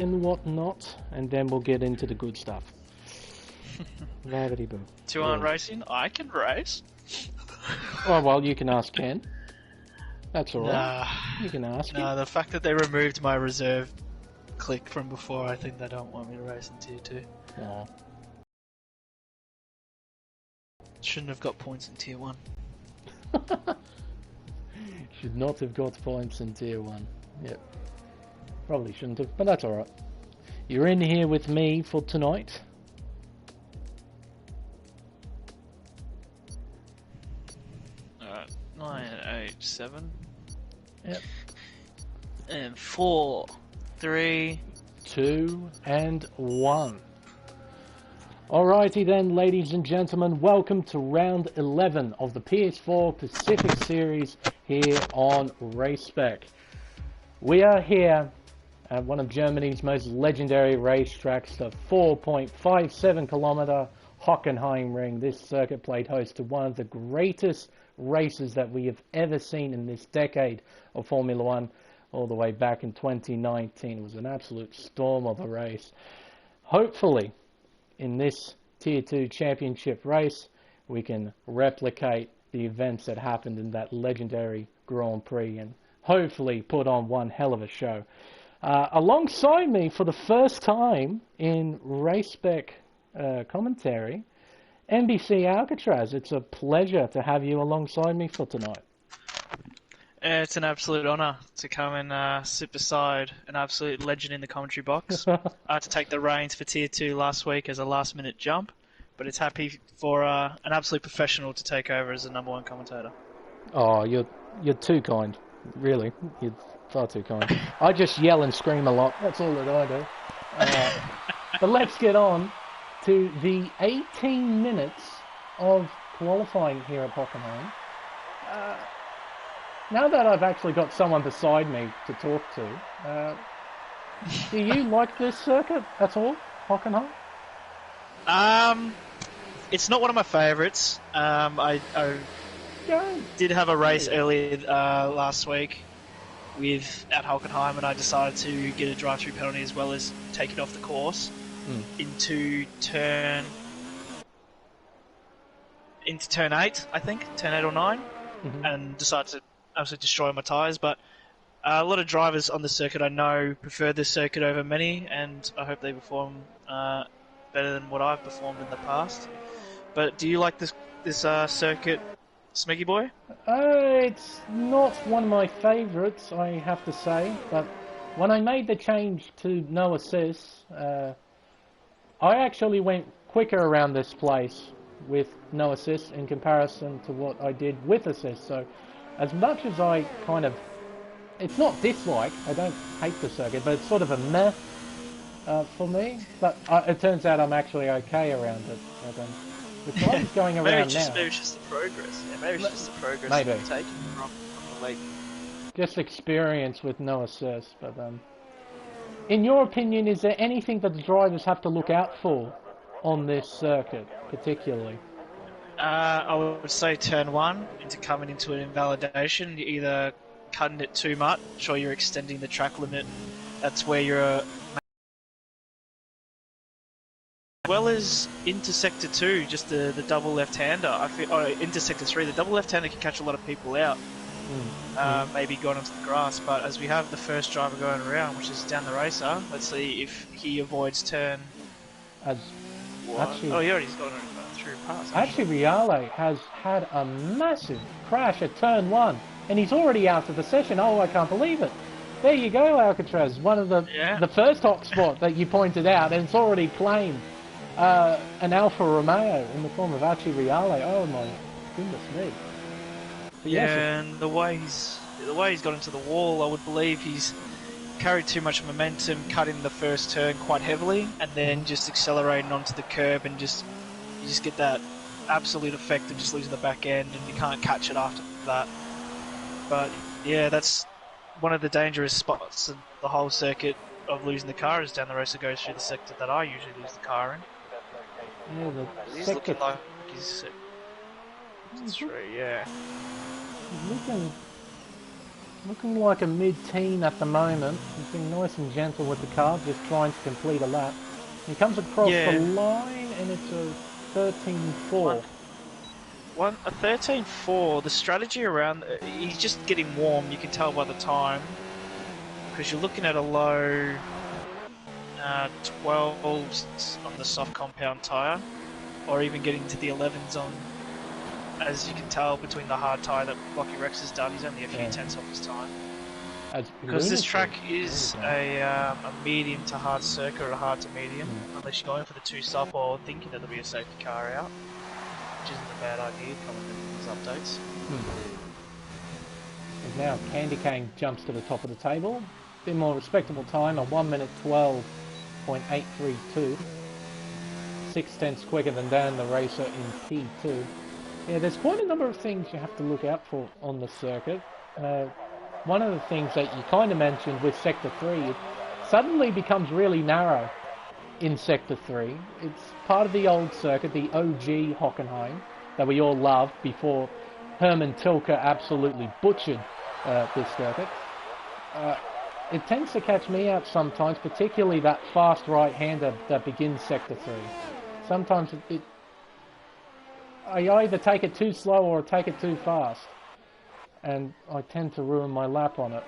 and whatnot, and then we'll get into the good stuff. Gravity boo. Two aren't racing? I can race. Oh, well, you can ask Ken. That's alright. Nah, You can ask him. the fact that they removed my reserve click from before, I think they don't want me to race in Tier 2. Oh. Shouldn't have got points in Tier 1. Should not have got points in Tier 1. Yep. Probably shouldn't have, but that's alright. You're in here with me for tonight. Alright, 9, 8, 7. Yep. And 4, 3, 2, and 1. Alrighty then, ladies and gentlemen, welcome to round 11 of the PS4 Pacific Series here on Spec. We are here at one of Germany's most legendary racetracks, the 4.57 kilometer Hockenheimring. This circuit played host to one of the greatest races that we have ever seen in this decade of Formula One, all the way back in 2019. It was an absolute storm of a race. Hopefully, in this Tier 2 championship race, we can replicate the events that happened in that legendary Grand Prix and hopefully put on one hell of a show. Alongside me for the first time in Spec commentary, NBC-Alcatraz. It's a pleasure to have you alongside me for tonight. It's an absolute honour to come and sit beside an absolute legend in the commentary box. I had to take the reins for Tier 2 last week as a last-minute jump, but it's happy for an absolute professional to take over as the #1 commentator. Oh, you're too kind. Really, you're far too kind. I just yell and scream a lot. That's all that I do. But let's get on to the 18 minutes of qualifying here at Hockenheim. Now that I've actually got someone beside me to talk to, do you like this circuit at all, Hockenheim? It's not one of my favourites. I did have a race earlier last week at Hockenheim, and I decided to get a drive-through penalty as well as take it off the course into turn 8, I think, turn 8 or 9, and decided to absolutely destroy my tyres. But a lot of drivers on the circuit I know prefer this circuit over many, and I hope they perform better than what I've performed in the past. But do you like this circuit, Smeggy boy? It's not one of my favourites, I have to say, but when I made the change to no assists, I actually went quicker around this place with no assists in comparison to what I did with assists. So as much as I kind of, it's not dislike, I don't hate the circuit, but it's sort of a meh for me. But it turns out I'm actually okay around it. The time's going around maybe now. Maybe it's just the progress. Yeah, maybe it's just the progress maybe. you've taken from the league. Just experience with no assists, but in your opinion, is there anything that the drivers have to look out for on this circuit, particularly? I would say turn 1, into coming into an invalidation. You're either cutting it too much or you're extending the track limit. That's where you're as well as into Sector 2, just the double left-hander. Into Sector 3, the double left-hander can catch a lot of people out. Maybe going onto the grass, but as we have the first driver going around, which is down the racer, let's see if he avoids turn. He already's gone through past. Actually, Reale has had a massive crash at turn 1, and he's already out of the session. Oh, I can't believe it. There you go, Alcatraz, one of the first hotspot that you pointed out, and it's already claimed an Alfa Romeo in the form of Archie Reale. Oh my goodness me. But and the way he's got into the wall, I would believe he's carried too much momentum, cutting the first turn quite heavily, and then just accelerating onto the curb, and you just get that absolute effect of just losing the back end, and you can't catch it after that. But yeah, that's one of the dangerous spots in the whole circuit of losing the car, is down the race that goes through the sector that I usually lose the car in. Yeah, he's looking like he's 3, yeah. He's looking Looking like a mid-teen at the moment. He's being nice and gentle with the car, just trying to complete a lap. He comes across the line and it's a 13.4. A 13.4. The strategy around he's just getting warm. You can tell by the time because you're looking at a low 12s on the soft compound tyre, or even getting to the 11s on. As you can tell between the hard tyre that Blocky Rex has done, he's only a few tenths off his time. Because this track is a medium to hard circuit, or a hard to medium, unless you're going for the two-stop or thinking that there'll be a safety car out, which isn't a bad idea coming with these updates. And now Candy Cane jumps to the top of the table. A bit more respectable time, a 1 minute 12.832. 6 tenths quicker than Dan the Racer in P2. Yeah, there's quite a number of things you have to look out for on the circuit. One of the things that you kind of mentioned with Sector 3, it suddenly becomes really narrow in Sector 3. It's part of the old circuit, the OG Hockenheim, that we all loved before Herman Tilke absolutely butchered this circuit. It tends to catch me out sometimes, particularly that fast right-hander that begins Sector 3. Sometimes I either take it too slow or take it too fast, and I tend to ruin my lap on it.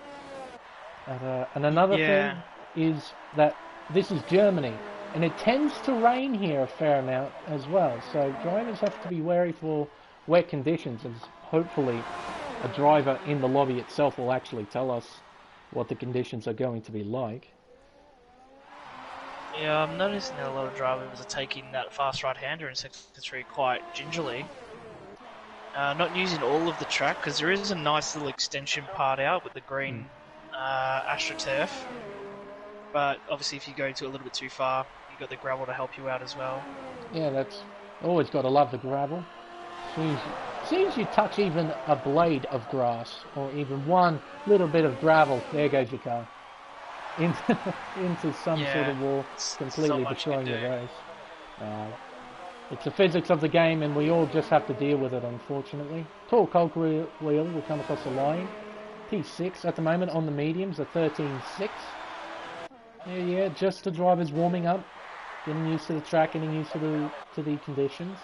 And another thing is that this is Germany, and it tends to rain here a fair amount as well, so drivers have to be wary for wet conditions, as hopefully a driver in the lobby itself will actually tell us what the conditions are going to be like. Yeah, I'm noticing that a lot of drivers are taking that fast right-hander in Sector 3 quite gingerly. Not using all of the track, because there is a nice little extension part out with the green AstroTurf. But obviously if you go to a little bit too far, you've got the gravel to help you out as well. Yeah, that's always got to love the gravel. As soon as you touch even a blade of grass, or even one little bit of gravel, there goes your car. Into some sort of wall, completely destroying the race. It's the physics of the game, and we all just have to deal with it, unfortunately. Tall Coke Wheel will come across the line. P6 at the moment on the mediums, a 13.6. Yeah, just the drivers warming up, getting used to the track, getting used to the conditions.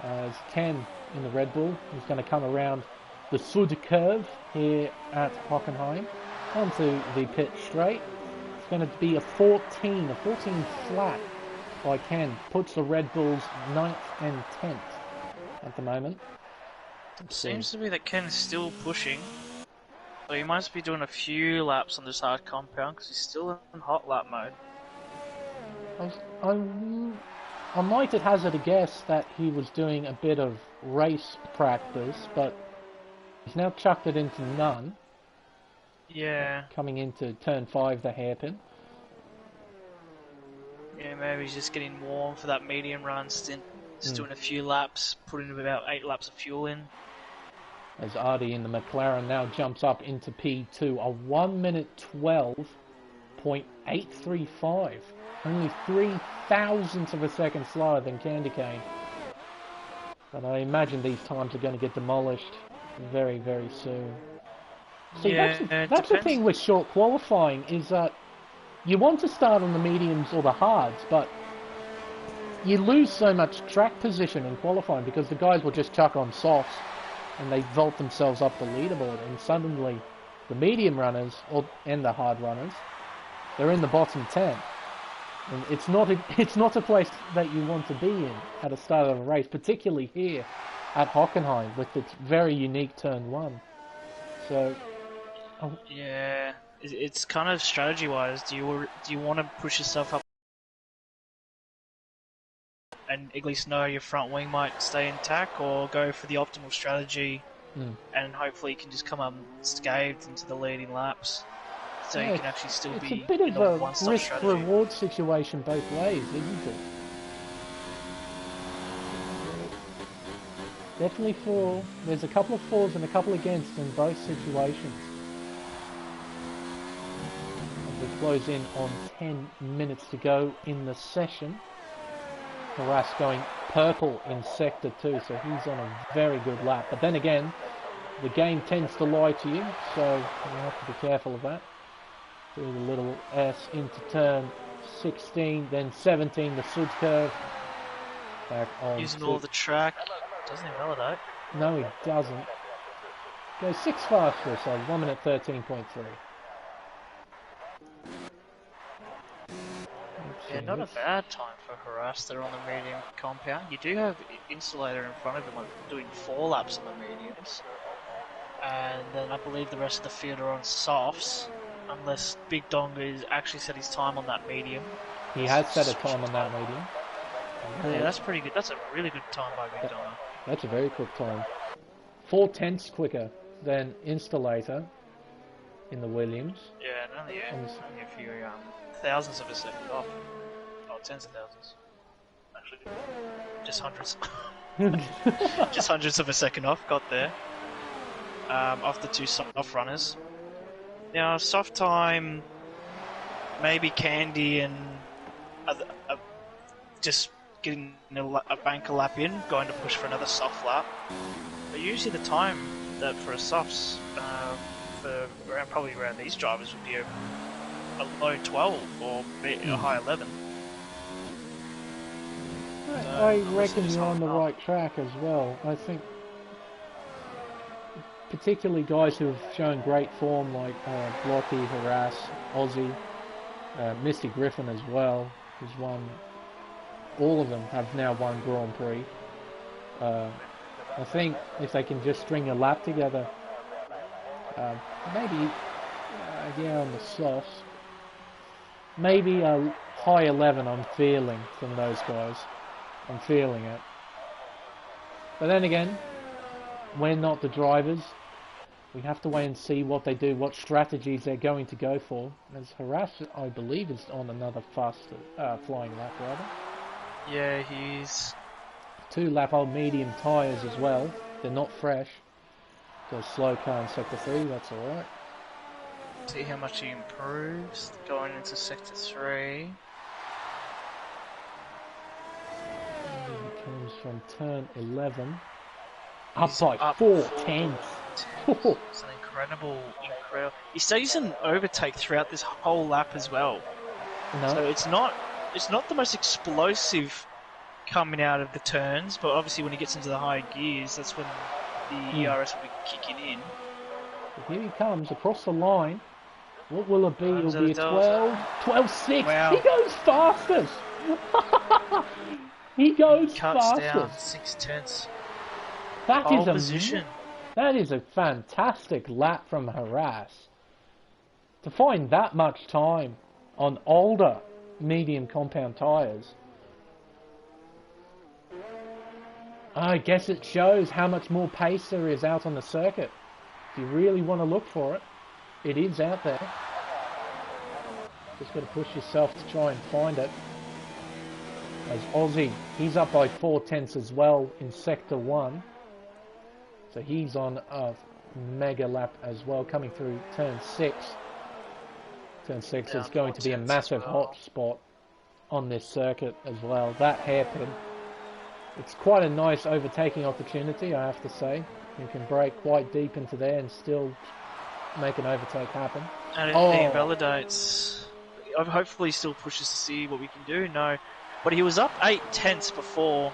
As Ken in the Red Bull, he's going to come around the Sud curve here at Hockenheim onto the pit straight. It's going to be a 14 flat by Ken. Puts the Red Bulls 9th and 10th at the moment. It seems to be that Ken is still pushing. So he must be doing a few laps on this hard compound because he's still in hot lap mode. I might hazard a guess that he was doing a bit of race practice, but he's now chucked it into none. Yeah. Coming into turn 5, the hairpin. Yeah, maybe he's just getting warm for that medium run stint. Just doing a few laps, putting about 8 laps of fuel in. As Artie in the McLaren now jumps up into P2, a 1 minute 12.835. Only 0.003 of a second slower than Candy Cane. But I imagine these times are going to get demolished very, very soon. See, that's the thing with short qualifying, is that you want to start on the mediums or the hards, but you lose so much track position in qualifying because the guys will just chuck on softs and they vault themselves up the leaderboard, and suddenly the medium runners and the hard runners, they're in the bottom 10. And it's not a place that you want to be in at the start of a race, particularly here at Hockenheim with its very unique turn 1. So yeah, it's kind of strategy-wise. Do you want to push yourself up and at least know your front wing might stay intact, or go for the optimal strategy and hopefully you can just come unscathed into the leading laps, so you can actually still be in a one-stop strategy. It's a bit of a risk-reward situation both ways, isn't it? Definitely there's a couple of fors and a couple against in both situations. As we close in on 10 minutes to go in the session. Harass going purple in Sector 2, so he's on a very good lap. But then again, the game tends to lie to you, so you have to be careful of that. Through the little S into turn 16, then 17, the sud curve. Back on. Using all the track. Doesn't invalidate. No, he doesn't. Goes 6 faster, so 1 minute 13.3. Yeah, not a bad time for harass there on the medium compound. You do have Insulator in front of him, like doing 4 laps on the mediums. And then I believe the rest of the field are on softs, unless Big Dong has actually set his time on that medium. He has set a time on that medium. Yeah, that's pretty good. That's a really good time by Big Dong. That's a very quick time. 4/10 quicker than Installator in the Williams. Yeah, and only a few thousandths of a second off. Oh, tens of thousands. Actually, just hundreds. Just hundredths of a second off. Got there. Off the 2 soft runners. Now, soft time, maybe Candy and just getting a banker lap in, going to push for another soft lap. But usually the time that for a softs, probably around these drivers would be a low 12 or a high 11. I reckon you're on the right track as well. I think particularly guys who have shown great form like Blocky, Harass, Aussie, Misty Griffin as well, who's won. All of them have now won Grand Prix. I think if they can just string a lap together, maybe, on the softs, maybe a high 11 I'm feeling from those guys. I'm feeling it. But then again, we're not the drivers. We have to wait and see what they do, what strategies they're going to go for. As Harass, I believe, is on another fast flying lap, rather. Yeah, he's 2 lap old medium tyres as well. They're not fresh. Got a slow car in sector 3, that's alright. See how much he improves going into sector 3. He comes from turn 11. Up by 4/10. It's an incredible. He stays in overtake throughout this whole lap as well. No. So it's not the most explosive coming out of the turns, but obviously when he gets into the higher gears, that's when the ERS will be kicking in. So here he comes across the line. What will it be? It'll be a 12.6. Wow. He goes fastest. He goes Cuts fastest. down 6/10. That Pole is a position. That is a fantastic lap from Harass. To find that much time on older medium compound tyres, I guess it shows how much more pace there is out on the circuit. If you really want to look for it, it is out there. Just got to push yourself to try and find it. As Aussie, he's up by 4/10 as well in sector 1. So he's on a mega lap as well, coming through turn 6. Turn 6 is going to be a massive hot spot on this circuit as well. That hairpin. It's quite a nice overtaking opportunity, I have to say. You can brake quite deep into there and still make an overtake happen. And he invalidates. Hopefully he still pushes to see what we can do. No. But he was up 8/10 before.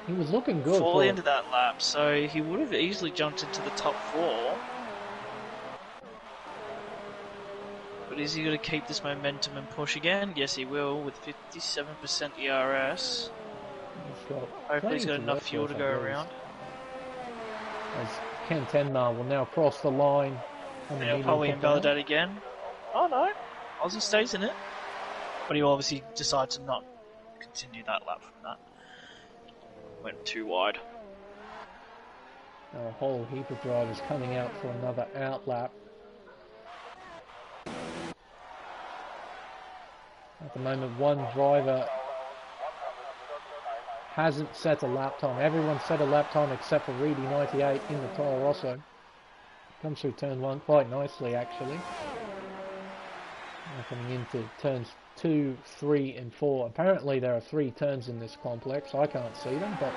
He was looking good before the end of that lap, so he would have easily jumped into the top 4. But is he going to keep this momentum and push again? Yes, he will, with 57% ERS. Hopefully he's got enough fuel to go around. As Ken Tenma will now cross the line. And he'll probably invalidate again. Oh no, Aussie stays in it. But he'll obviously decide to not continue that lap from that. Went too wide. A whole heap of drivers coming out for another out lap. At the moment, one driver hasn't set a lap time. Everyone's set a lap time except for Reedy 98 in the Toro Rosso. Comes through turn 1 quite nicely, actually. Now coming into turns 2, 3 and 4. Apparently there are 3 turns in this complex. I can't see them, but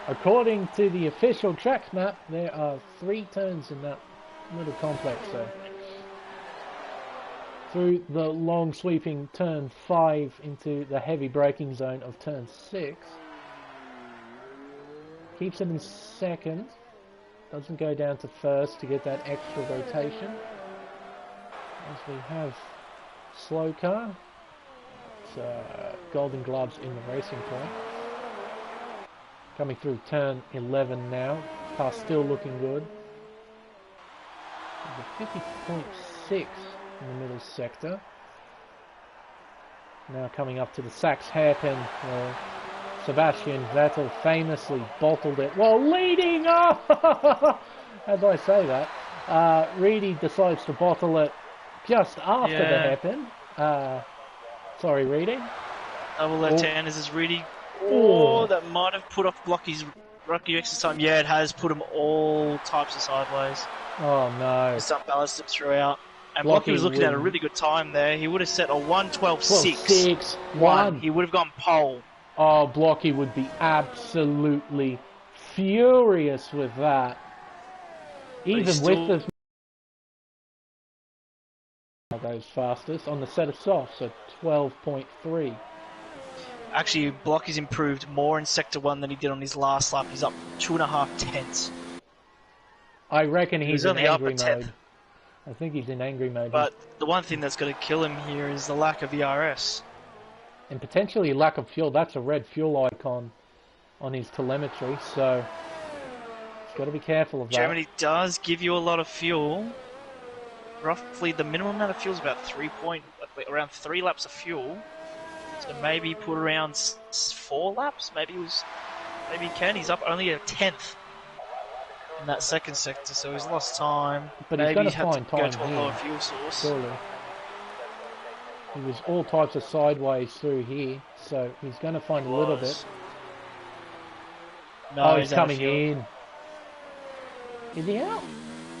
According to the official track map, there are 3 turns in that little complex there. Through the long sweeping turn 5 into the heavy braking zone of turn 6. Keeps it in second. Doesn't go down to first to get that extra rotation. As we have slow car. It's golden gloves in the racing point. Coming through turn 11 now. Car still looking good. 50.6 in the middle sector. Now coming up to the Sachs hairpin where Sebastian Vettel famously bottled it while leading. Oh! As I say that, Reedy decides to bottle it just after the hairpin. Sorry, Reedy. Double left-handers is Reedy. Oh, that might have put off Blocky's extra time. Yeah, it has put him all types of sideways. Oh no. Just unbalanced it throughout. And Blocky was looking at a really good time there. He would have set a 1:12.6. 1. He would have gone pole. Oh, Blocky would be absolutely furious with that. Even with the goes fastest on the set of softs at 12.3. Actually, Blocky's improved more in Sector 1 than he did on his last lap. He's up 2.5 tenths. I reckon he's in angry mode. 10th. I think he's in angry mode. But the one thing that's going to kill him here is the lack of ERS. And potentially lack of fuel. That's a red fuel icon on his telemetry, so he's got to be careful of that. Germany does give you a lot of fuel. Roughly, the minimum amount of fuel is about around 3 laps of fuel. So maybe put around 4 laps. Maybe he can. He's up only a 10th in that second sector, so he's lost time. But maybe he's going to find time go to a lower fuel source. Surely. He was all types of sideways through here, so he's going to find a little bit. No, he's coming in. Is he out?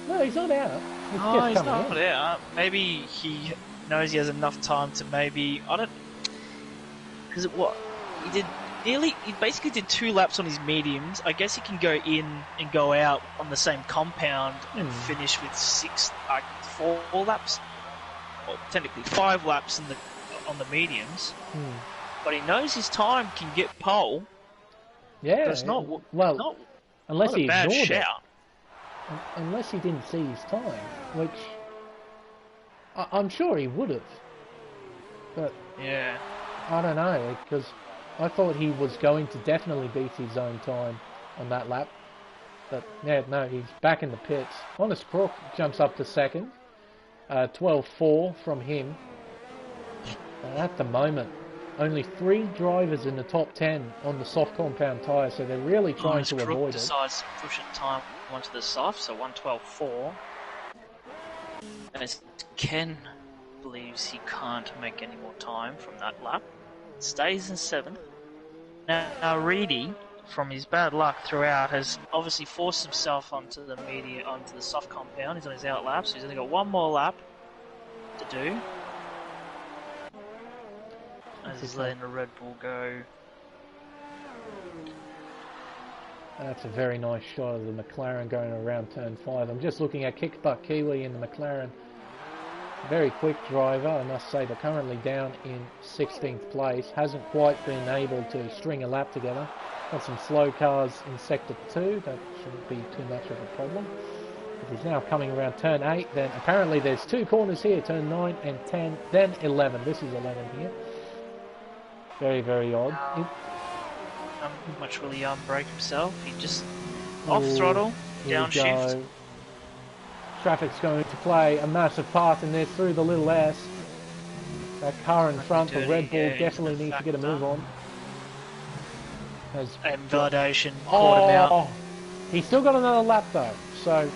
No, he's not out. He's just not out. Maybe he knows he has enough time to maybe... Because he basically did 2 laps on his mediums. I guess he can go in and go out on the same compound and finish with 4 laps. Well, technically 5 laps on the mediums. But he knows his time can get pole. Yeah. But it's not unless not he a bad ignored shout. it. Unless he didn't see his time, which I'm sure he would have. But yeah, I don't know, because I thought he was going to definitely beat his own time on that lap. But yeah, no, he's back in the pits. Honest Crook jumps up to second. 12.4 from him. At the moment, only 3 drivers in the top 10 on the soft compound tyre, so they're really trying to avoid it. Decides to push it time onto the soft, so 1:12.4. As Ken believes he can't make any more time from that lap, stays in 7th. Now Reedy, from his bad luck throughout, has obviously forced himself onto the soft compound. He's on his out lap, so he's only got 1 more lap to do. As he's letting the Red Bull go. That's a very nice shot of the McLaren going around turn 5. I'm just looking at Kickbutt Kiwi in the McLaren. Very quick driver, I must say, but currently down in 16th place. Hasn't quite been able to string a lap together. Got some slow cars in Sector 2, that shouldn't be too much of a problem. But he's now coming around turn 8, then apparently there's 2 corners here, turn 9 and 10, then 11. This is 11 here. Very, very odd. Not much really brake himself. He just off throttle, downshift. Traffic's going to play a massive part in this through the little S. That car in front, the Red Bull, definitely needs to get a move on. And validation caught him out. He's still got another lap though, so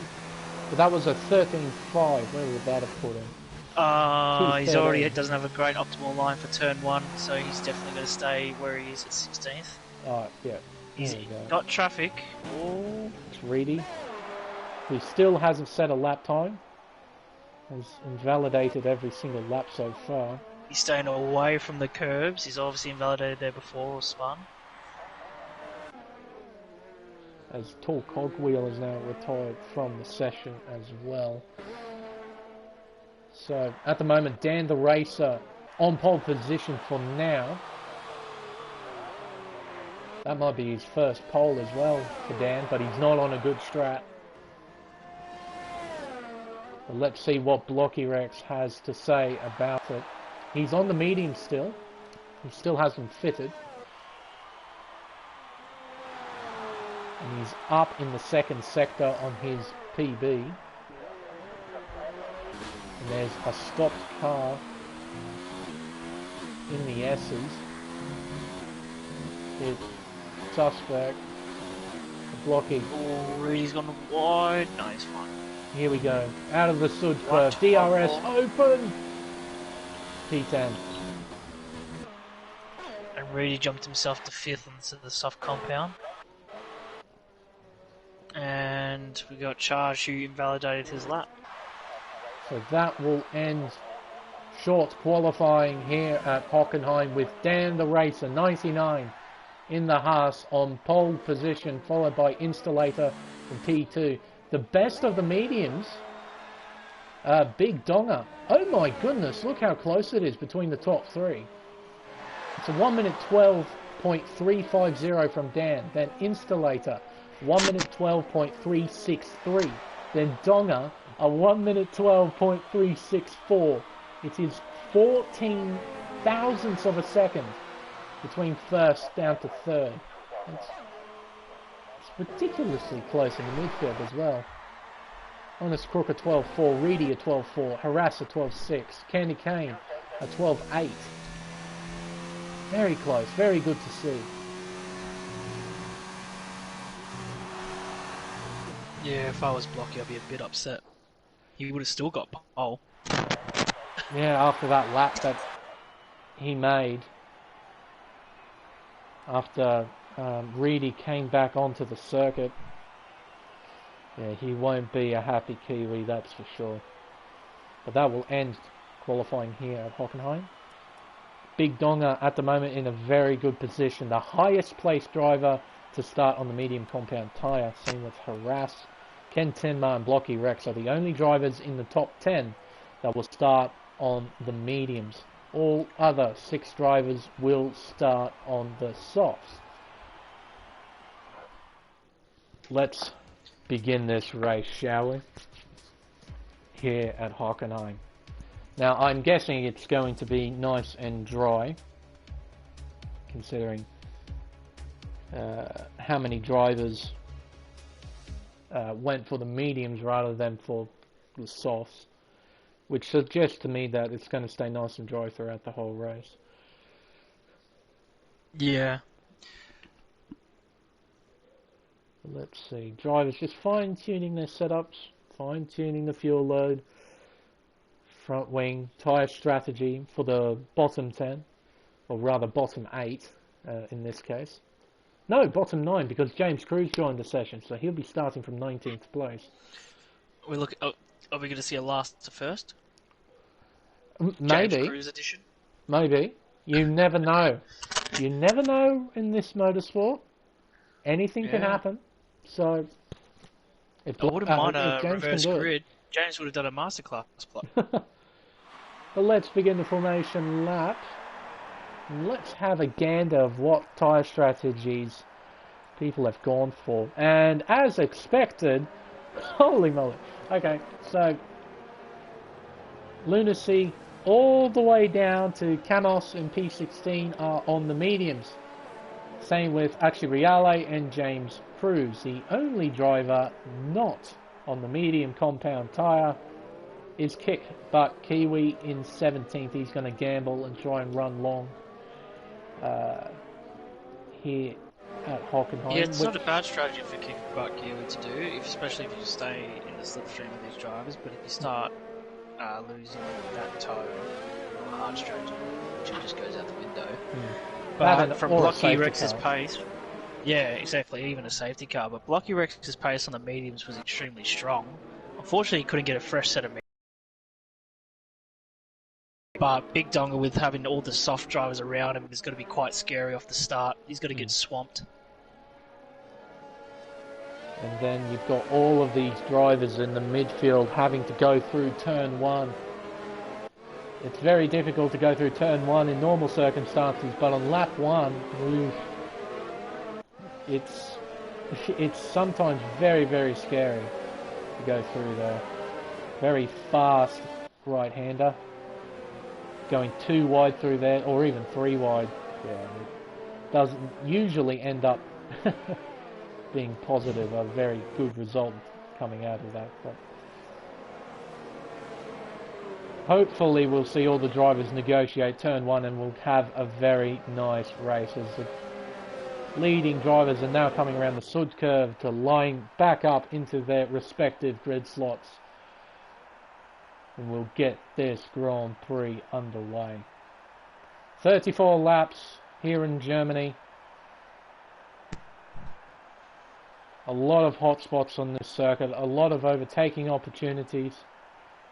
but that was a 13.5. Where would that have put him? He's already doesn't have a great optimal line for turn 1, so he's definitely going to stay where he is at 16th. Oh, yeah. He's got traffic. Oh. It's Reedy, who still hasn't set a lap time. Has invalidated every single lap so far. He's staying away from the curbs. He's obviously invalidated there before or spun. as Tall Cogwheel is now retired from the session as well. So at the moment, Dan the Racer on pole position for now. That might be his first pole as well for Dan, but he's not on a good strat. But let's see what Blocky Rex has to say about it. He's on the medium still. He still hasn't fitted. And he's up in the second sector on his PB. And there's a stopped car in the S's. It's suspect. Blocky. Oh, Rudy's gone wide. No, he's fine. Here we go. Out of the sud curve. DRS open. P10. And Rudy jumped himself to 5th into the soft compound. And we got Charge, who invalidated his lap. So that will end short qualifying here at Hockenheim with Dan the Racer 99 in the Haas on pole position, followed by Installator from P2. The best of the mediums, Big Donga. Oh my goodness, look how close it is between the top three. It's a 1 minute 12.350 from Dan, then Installator 1 minute 12.363, then Donga a 1 minute 12.364. It is 14 thousandths of a second between first down to third. It's ridiculously close in the midfield as well. Honest Crook a 12.4, Reedy a 12.4, Harass a 12.6, Candy Cane a 12.8. Very close, very good to see. Yeah, if I was Blocky, I'd be a bit upset. He would have still got pole. Yeah, after that lap that he made, after Reedy came back onto the circuit, yeah, he won't be a happy Kiwi, that's for sure. But that will end qualifying here at Hockenheim. Big Donga at the moment in a very good position. The highest placed driver to start on the medium compound tyre, same with Harass. Ken Tenma and Blocky Rex are the only drivers in the top 10 that will start on the mediums. All other 6 drivers will start on the softs. Let's begin this race, shall we? Here at Hockenheim. Now, I'm guessing it's going to be nice and dry, considering how many drivers went for the mediums rather than for the softs, which suggests to me that it's going to stay nice and dry throughout the whole race. Yeah. Let's see. Drivers just fine-tuning their setups, fine-tuning the fuel load, front wing, tyre strategy for the bottom 10, or rather bottom 8 in this case. No, bottom 9, because James Cruz joined the session, so he'll be starting from 19th place. Are we going to see a last to first? Maybe. James Cruz edition? Maybe. You never know. You never know in this motorsport. Anything can happen. So, if I wouldn't mind a James reverse can do grid. James would have done a masterclass plot. But let's begin the formation lap. And let's have a gander of what tyre strategies people have gone for. And as expected, holy moly. Okay, so Lunacy all the way down to Camos and P16 are on the mediums. Same with Achiriale and James Cruz. The only driver not on the medium compound tyre is Kick Butt Kiwi in 17th. He's going to gamble and try and run long here at Hockenheim. Yeah, it's not a bad strategy for Kick Butt Kiwi to do, especially if you stay in the slipstream of these drivers. But if you start losing that toe, a hard strategy, which just goes out the window. But from Blocky Rex's pace, yeah, exactly, even a safety car. But Blocky Rex's pace on the mediums was extremely strong. Unfortunately, he couldn't get a fresh set of mediums. But Big Donga, with having all the soft drivers around him, is going to be quite scary off the start. He's going to get swamped. And then you've got all of these drivers in the midfield having to go through turn 1. It's very difficult to go through turn 1 in normal circumstances, but on lap 1, oof, it's sometimes very, very scary to go through there. Very fast right-hander. Going 2 wide through there, or even 3 wide. Yeah, it doesn't usually end up being positive, a very good result coming out of that. But hopefully we'll see all the drivers negotiate turn 1 and we'll have a very nice race as the leading drivers are now coming around the Sud curve to line back up into their respective grid slots. And we'll get this Grand Prix underway. 34 laps here in Germany. A lot of hot spots on this circuit, a lot of overtaking opportunities.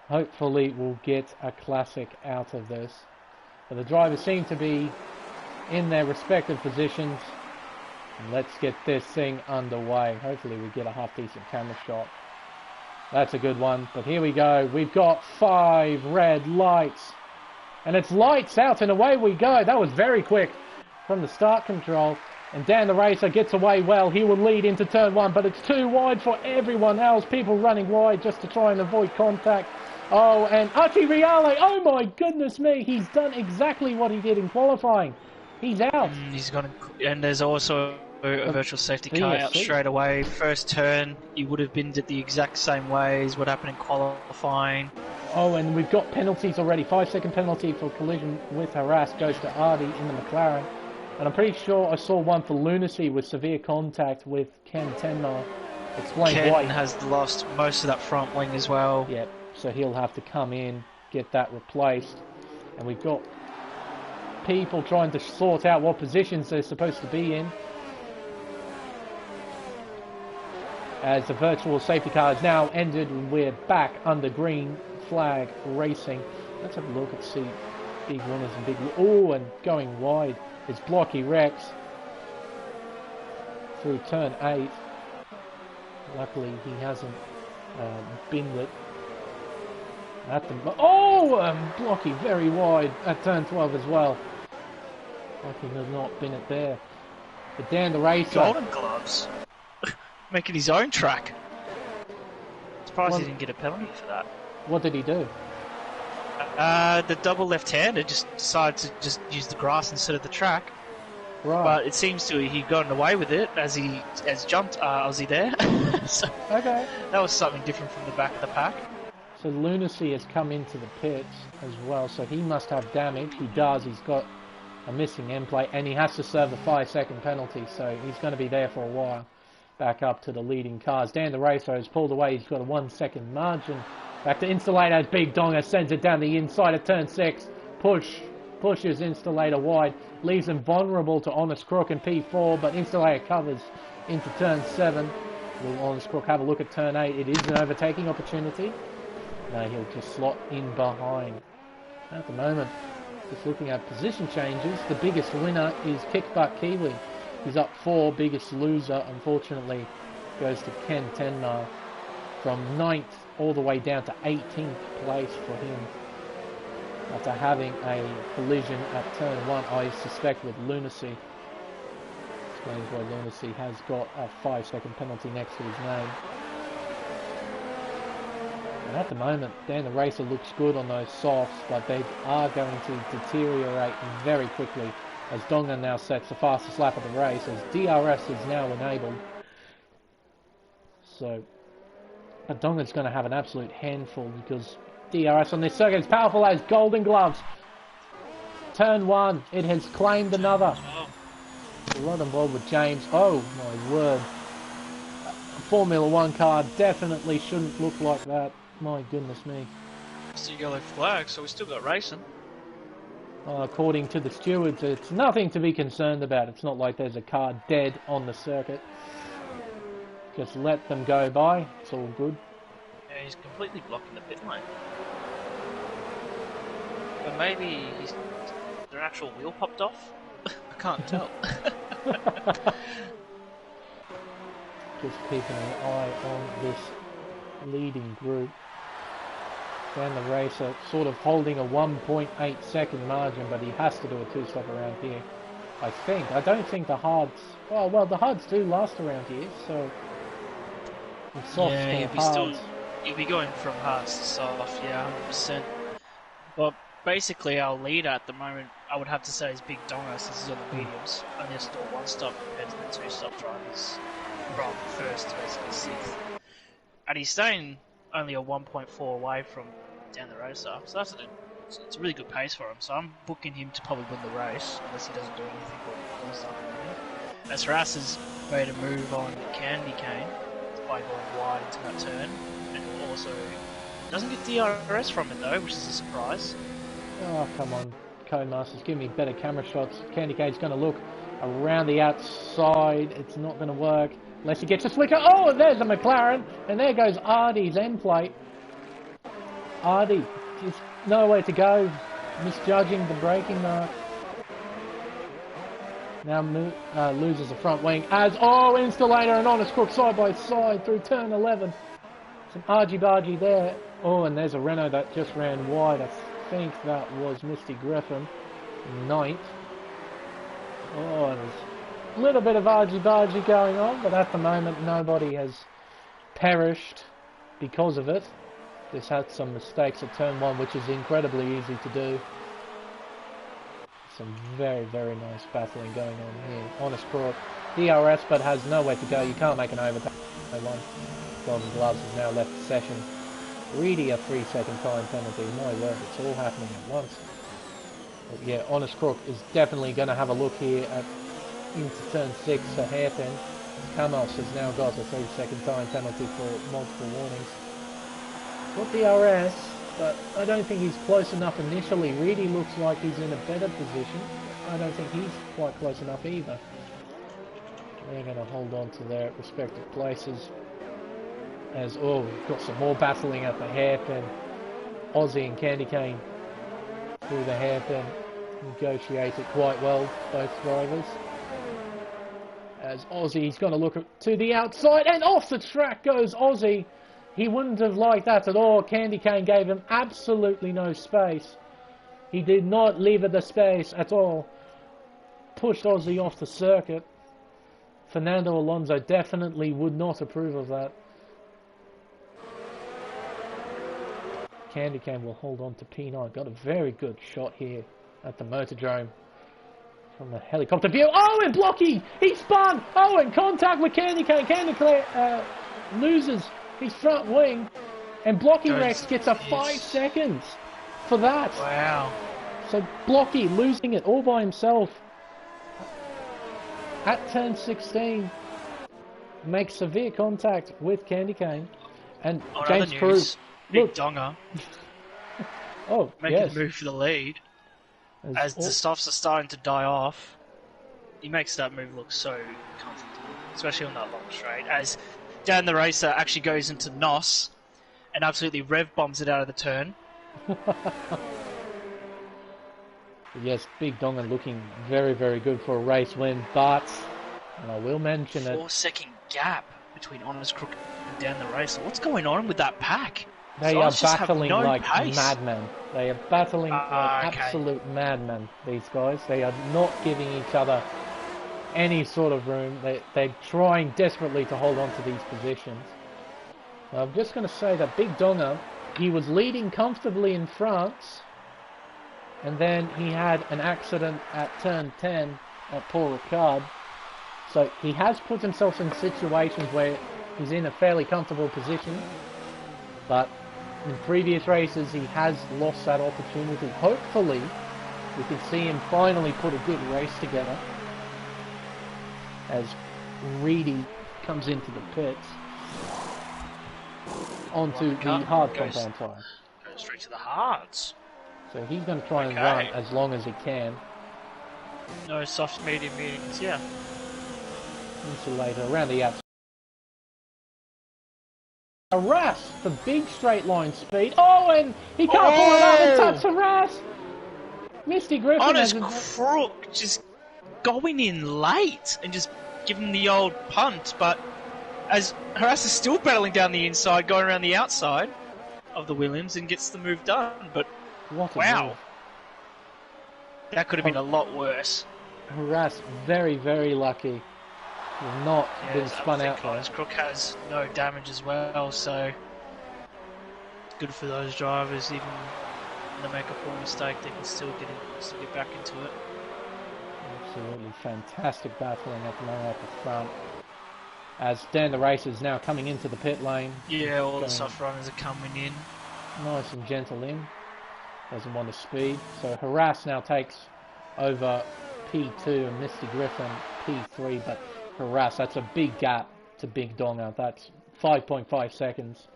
Hopefully we'll get a classic out of this. But the drivers seem to be in their respective positions. And let's get this thing underway. Hopefully we get a half-decent camera shot. That's a good one. But here we go. We've got 5 red lights. And it's lights out and away we go. That was very quick from the start control. And Dan the Racer gets away well. He will lead into turn 1, but it's too wide for everyone else. People running wide just to try and avoid contact. Oh, and Archie Reale, oh my goodness me, he's done exactly what he did in qualifying. He's out. He's gone, and there's also a virtual safety car out straight away. First turn, he would have been the exact same way as what happened in qualifying. Oh, and we've got penalties already. 5-second penalty for collision with harass goes to Artie in the McLaren. And I'm pretty sure I saw one for lunacy with severe contact with Ken Tenma. Explain why. Ken has lost most of that front wing as well. Yep, so he'll have to come in, get that replaced. And we've got people trying to sort out what positions they're supposed to be in. As the virtual safety car has now ended, we're back under green flag racing. Let's have a look and see big winners and big... Oh, and going wide is Blocky Rex through turn 8. Luckily he hasn't binned it at the... Oh, Blocky very wide at turn 12 as well. Lucky has not bin it there. But Dan the Racer... Golden gloves. Making his own track. Surprised he didn't get a penalty for that. What did he do? The double left-hander just decided to just use the grass instead of the track. Right. But it seems to he'd gotten away with it as he jumped Aussie there. So okay. That was something different from the back of the pack. So Lunacy has come into the pits as well, so he must have damage. He does. He's got a missing end plate, and he has to serve the 5-second penalty, so he's going to be there for a while. Back up to the leading cars. Dan the Racer has pulled away. He's got a 1-second margin. Back to Installator as Big Donga sends it down the inside of turn 6. Pushes Installator wide. Leaves him vulnerable to Honest Crook and P4, but Installator covers into turn 7. Will Honest Crook have a look at turn 8? It is an overtaking opportunity. No, he'll just slot in behind. At the moment, just looking at position changes, the biggest winner is Kickbutt Kiwi. He's up 4, biggest loser, unfortunately, goes to Ken Tenma from 9th all the way down to 18th place for him. After having a collision at turn 1, I suspect with Lunacy. Explains why Lunacy has got a 5-second penalty next to his name. And at the moment, Dan the Racer looks good on those softs, but they are going to deteriorate very quickly as Donga now sets the fastest lap of the race, as DRS is now enabled. So, but Donga's going to have an absolute handful because DRS on this circuit is powerful as Golden Gloves. Turn 1, it has claimed another. A lot involved with James. Oh my word. A Formula 1 car definitely shouldn't look like that. My goodness me. It's a yellow flag, so we still got racing. According to the stewards, it's nothing to be concerned about. It's not like there's a car dead on the circuit. Just let them go by. It's all good. Yeah, he's completely blocking the pit lane. But maybe their actual wheel popped off? I can't tell. just keeping an eye on this leading group. Dan the Racer sort of holding a 1.8 second margin, but he has to do a two-stop around here. I think. I don't think the hards... Oh, well, the hards do last around here, so... Yeah, he'll be going from hards to soft, yeah, 100%. But basically our leader at the moment, I would have to say, is Big Donga, since he's on the mediums. Only has to do one stop compared to the two-stop drivers from first to basically sixth. And he's staying only a 1.4 away from Dan the Racer, so it's a really good pace for him. So I'm booking him to probably win the race, unless he doesn't do anything or lose something. As Haras has made a move on Candy Cane by going wide into that turn, and also doesn't get DRS from it though, which is a surprise. Oh, come on, Codemasters, give me better camera shots. Candy Cane's going to look around the outside. It's not going to work unless he gets a flicker. Oh, there's a McLaren, and there goes Ardy's end plate. Ardy, just nowhere to go, misjudging the braking mark. Now loses the front wing as, Installator and Honest Crook side by side through turn 11. Some argy-bargy there. Oh, and there's a Renault that just ran wide. I think that was Misty Griffin, 9th. Oh, and there's a little bit of argy-bargy going on, but at the moment nobody has perished because of it. Just had some mistakes at turn 1, which is incredibly easy to do. Some very, very nice battling going on here. Honest Crook, DRS, but has nowhere to go. You can't make an overtake. Golden Gloves has now left the session. Really a 3-second time penalty. My word, it's all happening at once. But yeah, Honest Crook is definitely going to have a look here at into turn 6 for hairpin. Kamos has now got a 3-second time penalty for multiple warnings. Got DRS, but I don't think he's close enough initially. Really looks like he's in a better position. I don't think he's quite close enough either. They're going to hold on to their respective places. As, we've got some more battling at the hairpin. Aussie and Candy Cane through the hairpin. Negotiate it quite well, both drivers. As Aussie's going to look to the outside, and off the track goes Aussie. He wouldn't have liked that at all. Candy Cane gave him absolutely no space. He did not leave it the space at all. Pushed Aussie off the circuit. Fernando Alonso definitely would not approve of that. Candy Cane will hold on to P9. Got a very good shot here at the Motordrome from the helicopter view. Oh, and Blocky! He spun! Oh, and contact with Candy Cane. Candy Cane loses his front wing, and Blocky Rex gets a 5 seconds for that. Wow. So Blocky losing it all by himself at turn 16 makes severe contact with Candy Cane, and James Crew. Big Donga. Making yes. the move for the lead. As the softs are starting to die off, he makes that move look so comfortable, especially on that long straight. As Dan the Racer actually goes into NOS and absolutely rev bombs it out of the turn. Yes, Big Donga looking very, very good for a race win, but, and I will mention it, 4-second gap between Honest Crook and Dan the Racer. What's going on with that pack? They are battling like madmen. They are battling like absolute madmen, these guys. They are not giving each other any sort of room. They're trying desperately to hold on to these positions. I'm just going to say that Big Donga, he was leading comfortably in France, and then he had an accident at turn 10 at Paul Ricard. So he has put himself in situations where he's in a fairly comfortable position, but in previous races he has lost that opportunity. Hopefully we can see him finally put a good race together as Reedy comes into the pits onto the hard compound tyre. Goes straight to the hards. So he's going to try and run as long as he can. No soft medium meetings, yeah. Insulator around the outside. Haras for big straight line speed. Oh, and he can't pull it out and touch Haras. Misty Griffin. Honest Crook just going in late and just giving the old punt, but as Harass is still battling down the inside, going around the outside of the Williams and gets the move done. But What a wow, move. that could have been a lot worse. Harass, very, very lucky. He's not been spun out there. Crook has no damage as well, so good for those drivers. Even when they make a poor mistake, they can still get back into it. Absolutely fantastic battling at the moment at the front. As Dan the Racer is now coming into the pit lane. Yeah, all the soft runners are coming in. Nice and gentle in. Doesn't want to speed. So Harass now takes over P2 and Misty Griffin P3, but Harass, that's a big gap to Big Donga. That's 5.5 seconds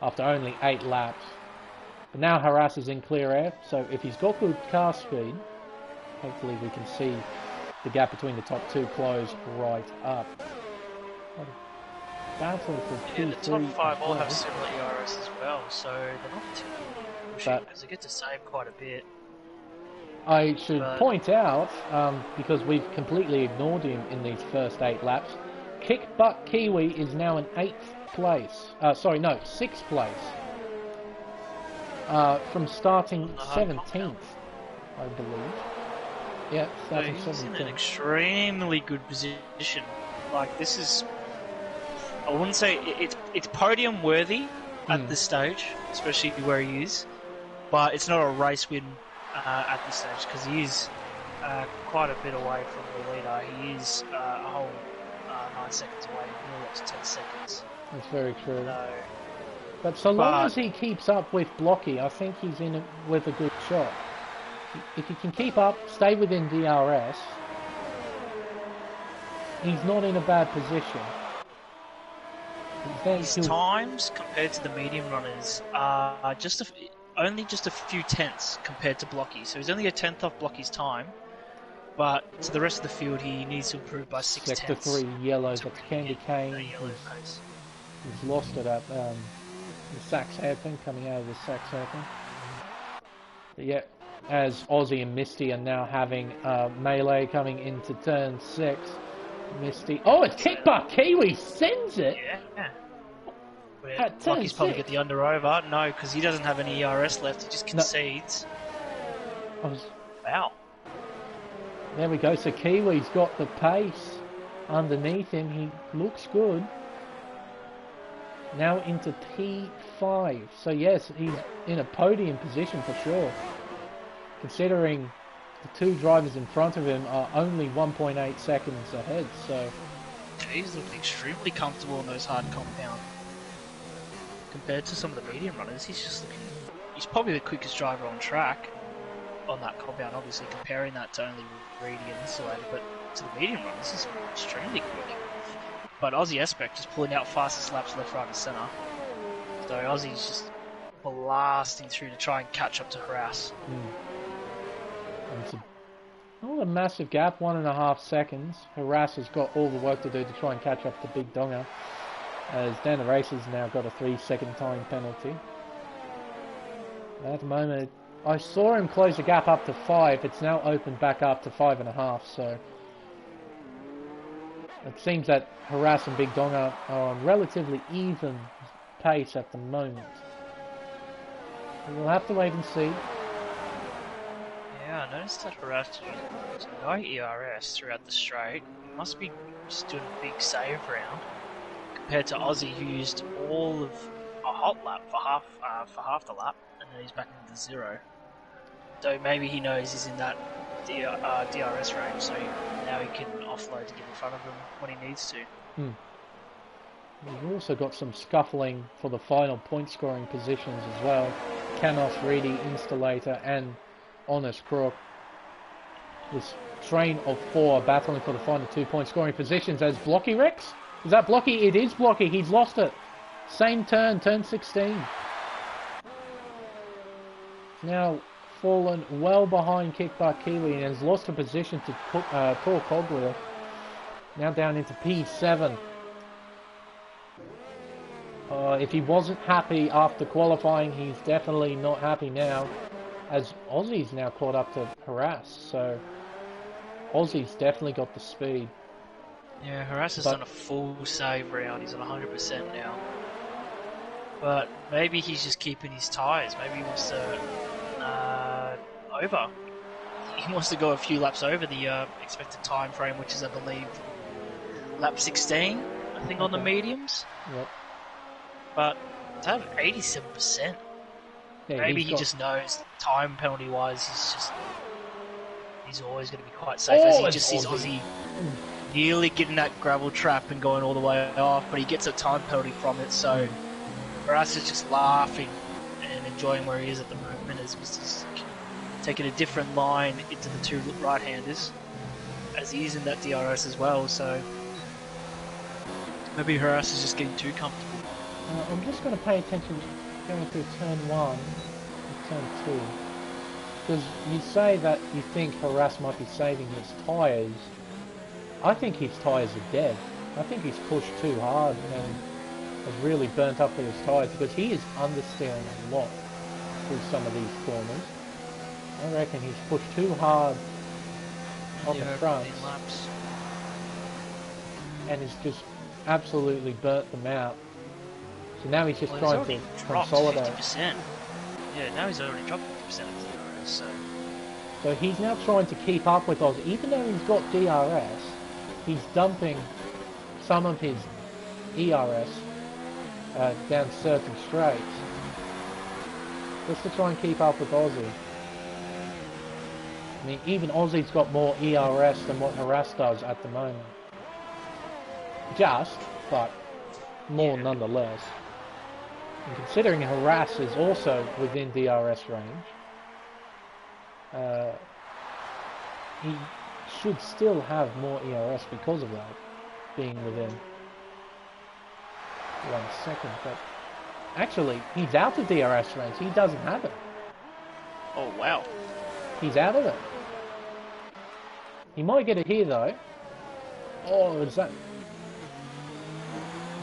after only 8 laps. But now Harass is in clear air, so if he's got good car speed, hopefully we can see the gap between the top two close right up. Battle for P3. The top 5 all have similar ERS as well, so they're not too pushing because they get to save quite a bit. I should point out, because we've completely ignored him in these first 8 laps, Kick Butt Kiwi is now in 8th place. 6th place. From starting 17th, I believe. Yeah, starting 17th. He's in an extremely good position. Like, this is... I wouldn't say it's podium worthy at this stage, especially where he is, but it's not a race win at this stage because he is quite a bit away from the leader. He is a whole 9 seconds away, nearly up to 10 seconds. That's very true. But so long as he keeps up with Blocky, I think he's in with a good shot. If he can keep up, stay within DRS, he's not in a bad position. His times compared to the medium runners are only just a few tenths compared to Blocky. So he's only a tenth off Blocky's time, but to the rest of the field he needs to improve by 6 tenths. Sector 3 yellows at the Candy Cane. He's lost it at the Sachs hairpin, coming out of the Sachs hairpin. But yeah, as Aussie and Misty are now having melee coming into turn 6. Misty. Oh, it's Kickbutt Kiwi sends it. Yeah. Blocky's probably get the under over. No, because he doesn't have any ERS left. He just concedes. Wow. There we go. So Kiwi's got the pace underneath him. He looks good. Now into P5. So yes, he's in a podium position for sure. Considering the 2 drivers in front of him are only 1.8 seconds ahead, so... He's looking extremely comfortable in those hard compound. Compared to some of the medium runners, he's probably the quickest driver on track on that compound, obviously comparing that to only Reedy and Insulator, but to the medium runners, he's extremely quick. But Aussie Spec just pulling out fastest laps left, right and centre. So Aussie's just blasting through to try and catch up to Harass. It's not a massive gap, 1.5 seconds. Harass has got all the work to do to try and catch up to Big Donga, as Dan the Racer's now got a 3-second time penalty. At the moment, I saw him close the gap up to 5. It's now opened back up to 5.5, so it seems that Harass and Big Donga are on relatively even pace at the moment. We'll have to wait and see. Yeah, I noticed that Harass used no ERS throughout the straight. He must be just doing a big save round compared to Aussie, who used all of a hot lap for half the lap, and then he's back into 0. So maybe he knows he's in that DRS range, so now he can offload to get in front of him when he needs to. We've also got some scuffling for the final point scoring positions as well. Canos, Reedy, Installator and Honest Crook. This train of 4 battling for the final 2 point scoring positions as Blocky Rex. Is that Blocky? It is Blocky. He's lost it. Same turn 16. Now fallen well behind Kickbutt Kiwi and has lost a position to Tor Cogwheel. Now down into P7. If he wasn't happy after qualifying, he's definitely not happy now, as Aussie's now caught up to Harass, so Aussie's definitely got the speed. Yeah, Harass has done a full save round. He's on 100% now. But maybe he's just keeping his tyres. Maybe he wants to over. He wants to go a few laps over the expected time frame, which is, I believe, lap 16. I think on the mediums. Yep. But to have 87%, maybe he just knows time penalty wise. He's always going to be quite safe. As he just sees Aussie nearly getting that gravel trap and going all the way off, but he gets a time penalty from it. So Barras is just laughing and enjoying where he is at the moment, as he's taking a different line into the two right-handers, as he is in that DRS as well. So maybe Harass is just getting too comfortable. I'm just going to pay attention going through turn 1 and turn 2. Because you say that you think Harass might be saving his tyres. I think his tyres are dead. I think he's pushed too hard and has really burnt up his tyres, because he is understeering a lot through some of these corners. I reckon he's pushed too hard on the front and has just absolutely burnt them out. So now he's just trying to consolidate. 50%. Yeah, now he's already dropped 50% of DRS. So he's now trying to keep up with Oz. Even though he's got DRS, he's dumping some of his ERS down certain straights, just to try and keep up with Aussie. I mean, even Aussie's got more ERS than what Harass does at the moment. But more nonetheless. And considering Harass is also within DRS range, he should still have more ERS because of that, being within 1 second. But actually, he's out of DRS range. He doesn't have it. Oh, wow. He's out of it. He might get it here, though. Oh, is that...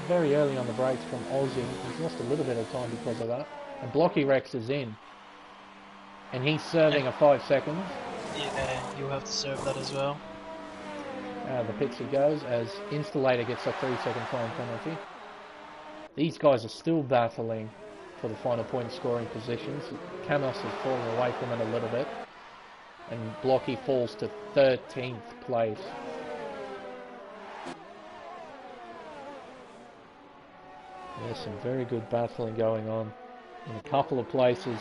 Very early on the brakes from Aussie. He's lost a little bit of time because of that. And Blocky Rex is in. And he's serving a 5 seconds. Yeah, you'll have to serve that as well. The pits he goes as Installator gets a 3-second time penalty. These guys are still battling for the final point scoring positions. Canos is falling away from it a little bit. And Blocky falls to 13th place. There's some very good battling going on in a couple of places.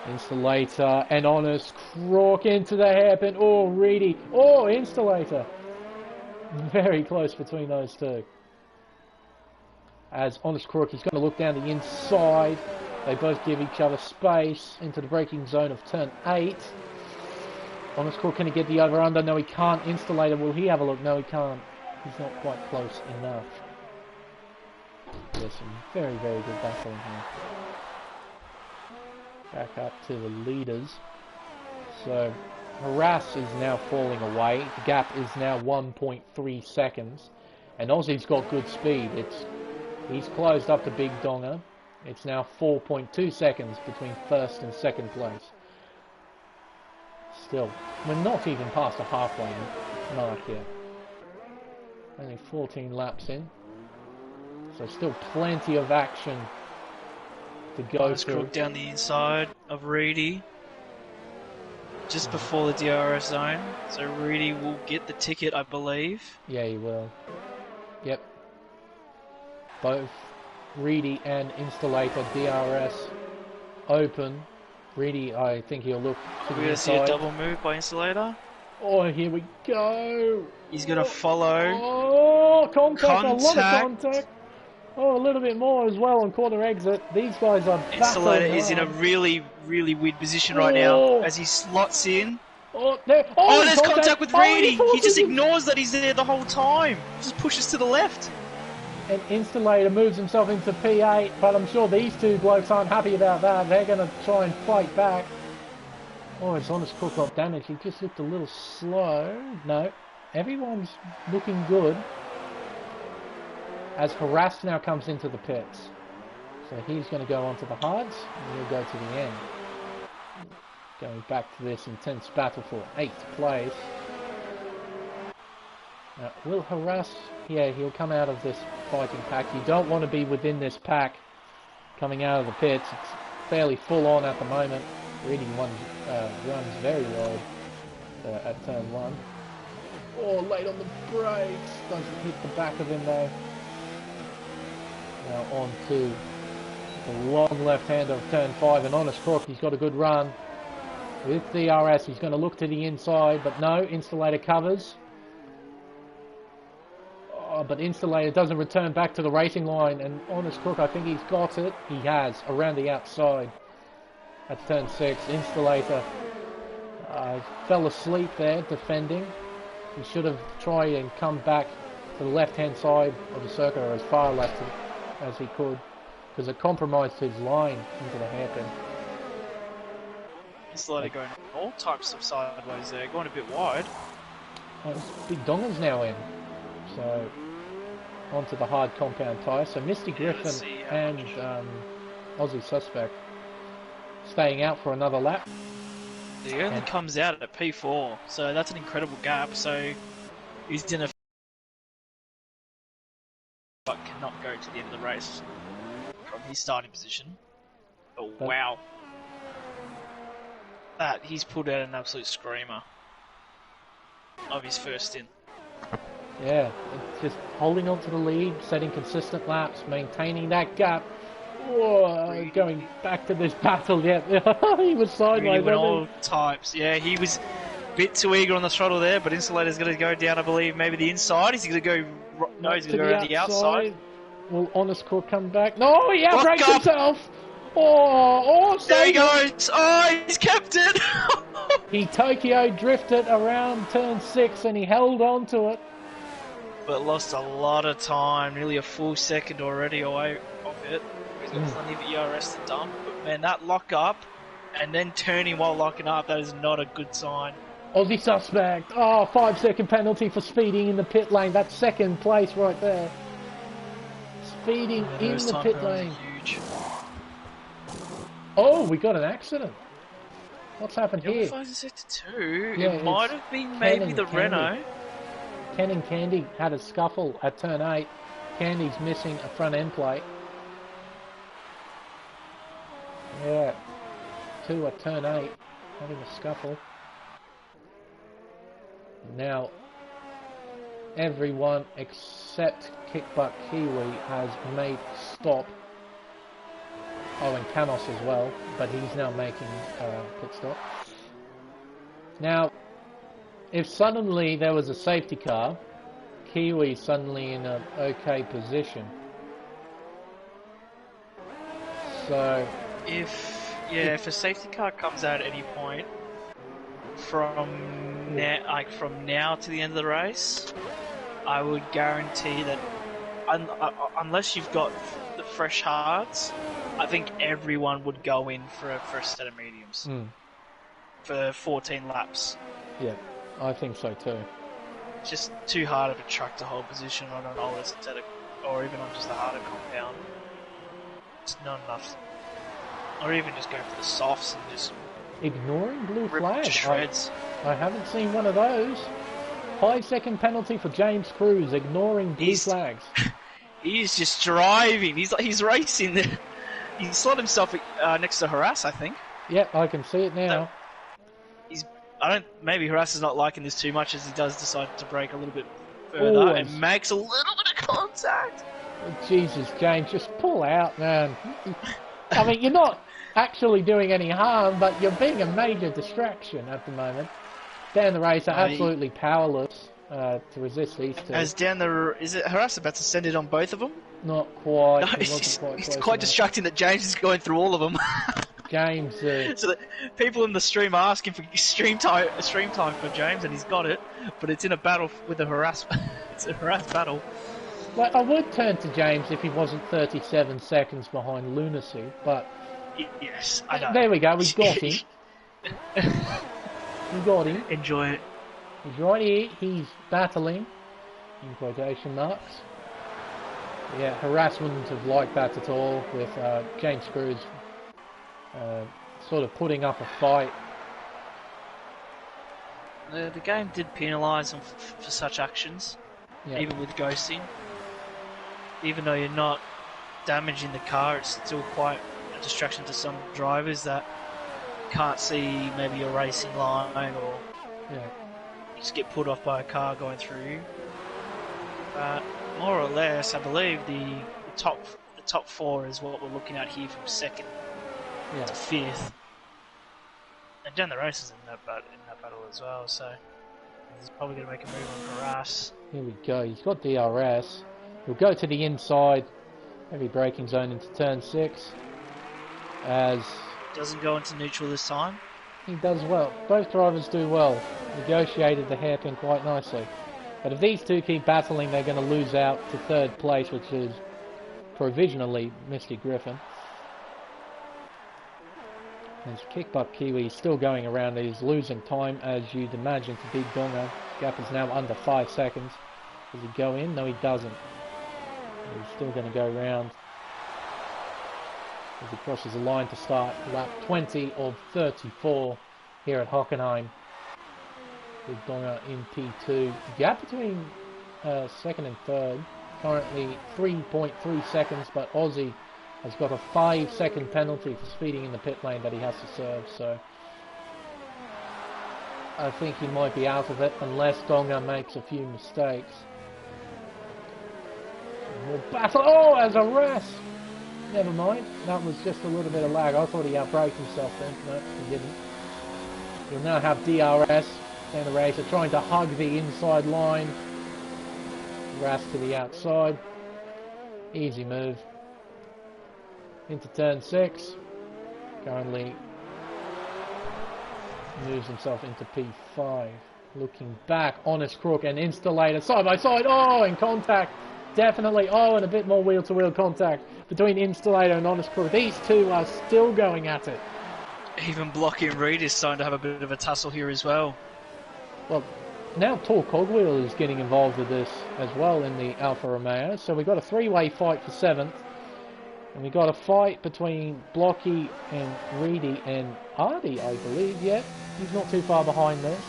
Installator and Honest Crook into the hairpin. Oh, Reedy. Oh, Installator. Very close between those two. As Honest Crook, he's going to look down the inside. They both give each other space into the braking zone of turn 8. Honest Crook, can he get the over-under? No, he can't. Installator, will he have a look? No, he can't. He's not quite close enough. There's some very, very good battling here. Back up to the leaders. So, Harass is now falling away. The gap is now 1.3 seconds. And Aussie's got good speed. He's closed up to Big Donger. It's now 4.2 seconds between first and second place. Still, we're not even past the halfway mark yet. Only 14 laps in. So still plenty of action to go through. Crook down the inside of Reedy, just before the DRS zone. So Reedy will get the ticket, I believe. Yeah, he will. Yep. Both Reedy and Installator DRS open. Reedy, I think he'll look to the inside. We're going to see a double move by Installator. Oh, here we go. He's going to follow. Oh, contact. A lot of contact. Oh, a little bit more as well on corner exit. These guys are Installator is in a really, really weird position right now as he slots in. Oh, there's contact with Reedy. He just ignores that he's there the whole time. Just pushes to the left. And Installator moves himself into P8, but I'm sure these two blokes aren't happy about that. They're going to try and fight back. Oh, it's Honest Crook got damage. He just looked a little slow. No, everyone's looking good. As Harass now comes into the pits. So he's going to go onto the hards, and he'll go to the end. Going back to this intense battle for 8th place. Will harass. Yeah, he'll come out of this fighting pack. You don't want to be within this pack coming out of the pits. It's fairly full on at the moment. Reading one runs very wide at turn 1. Oh, late on the brakes. Doesn't hit the back of him though. Now on to the long left-hander of turn 5. And Honest Crook, he's got a good run. With DRS, he's going to look to the inside, but no, Installator covers. Oh, but Installator doesn't return back to the racing line, and Honest Crook, I think he's got it. He has, around the outside at turn 6. Installator fell asleep there, defending. He should have tried and come back to the left-hand side of the circuit, or as far left as he could, because it compromised his line into the hairpin. Installator going all types of sideways there, going a bit wide. Big dongers now in. So, onto the hard compound tyre. So, Misty Griffin and Aussie Suspect staying out for another lap. He only comes out at P4, so that's an incredible gap. So, he's in a but cannot go to the end of the race from his starting position. But wow. That he's pulled out an absolute screamer of his first stint. Yeah, just holding on to the lead, setting consistent laps, maintaining that gap. Whoa, going back to this battle, yeah. He was sideways. Really all types. Yeah, he was a bit too eager on the throttle there, but Installator's going to go down, I believe, maybe the inside. He's going to go. No, he's going to go around the outside. Will Honest Crook come back? No, he outbrakes himself. Oh, there he goes! Oh, he's kept it! He Tokyo drifted around turn 6 and he held on to it. But lost a lot of time, nearly a full second already away of it. He's got plenty of ERS to dump. But man, that lock up and then turning while locking up, that is not a good sign. Aussie Suspect. Oh, 5-second penalty for speeding in the pit lane. That's second place right there. Speeding in the pit lane. Huge. Oh, we got an accident. What's happened here? It might have been maybe the Renault. Ken and Candy had a scuffle at turn 8. Candy's missing a front end plate. Yeah. 2 at turn 8. Having a scuffle. Now, everyone except Kickbutt Kiwi has made stop. Oh, and Canos as well, but he's now making pit stop. Now, if suddenly there was a safety car, Kiwi's suddenly in an okay position. So, if a safety car comes out at any point from now to the end of the race, I would guarantee that unless you've got the fresh hards, I think everyone would go in for a fresh set of mediums for 14 laps. Yeah, I think so too. It's just too hard of a truck to hold position on an older set of, or even on just a harder compound. It's not enough. Or even just go for the softs and just ignoring blue flags. To shreds. I haven't seen one of those. 5-second penalty for James Cruz, ignoring blue flags. He's just driving. He's racing there. He slotted himself next to Harass, I think. Yep, I can see it now. Maybe Harass is not liking this too much as he does decide to brake a little bit further and makes a little bit of contact. Oh, Jesus, James, just pull out, man. I mean, you're not actually doing any harm, but you're being a major distraction at the moment. Dan the Racer absolutely powerless to resist these two. Is it Harass about to send it on both of them? Not quite. No, it's quite distracting that James is going through all of them. James. So that people in the stream are asking for stream time for James, and he's got it. But it's in a battle with a Harass. It's a Harass battle. Well, I would turn to James if he wasn't 37 seconds behind Lunacy, but yes, I know. There we go. We got him. We got him. Enjoy it. He's right here. He's battling, in quotation marks. Yeah, Harass wouldn't have liked that at all, with James Cruz sort of putting up a fight. The game did penalise him for such actions. Yeah. even with ghosting. Even though you're not damaging the car, it's still quite a distraction to some drivers that can't see maybe your racing line, or Yeah. you just get put off by a car going through you. But more or less, I believe the top 4 is what we're looking at here, from 2nd to 5th. And down the races in that battle as well, so he's probably going to make a move on Haras. Here we go. He's got DRS. He'll go to the inside. Heavy braking zone into turn 6. As Doesn't go into neutral this time. he does well. Both drivers do well. Negotiated the hairpin quite nicely. But if these two keep battling, they're going to lose out to 3rd place, which is provisionally Misty Griffin. As Kickbutt Kiwi is still going around, he's losing time, as you'd imagine, to Big Donga. Gap is now under 5 seconds. Does he go in? No, he doesn't. He's still going to go round as he crosses the line to start lap 20 of 34 here at Hockenheim. Big Donga in P2. The gap between 2nd and 3rd, currently 3.3 seconds, but Aussie has got a 5-second penalty for speeding in the pit lane that he has to serve, so I think he might be out of it unless Donga makes a few mistakes. More battle. Oh, as a rest. Never mind. That was just a little bit of lag. I thought he outbraked himself then. No, he didn't. He'll now have DRS and the racer trying to hug the inside line. Ras to the outside. Easy move. Into turn 6. Currently moves himself into P5. Looking back, Honest Crook and Installator side by side. Oh, in contact. Definitely. Oh, and a bit more wheel-to-wheel contact between Installator and Honest Crook. These two are still going at it. Even Blocky and Reed is starting to have a bit of a tussle here as well. Well, now Tor Cogwheel is getting involved with this as well in the Alfa Romeo. So we've got a 3-way fight for 7th. And we got a fight between Blocky and Reedy and Ardy, I believe. Yeah, he's not too far behind this.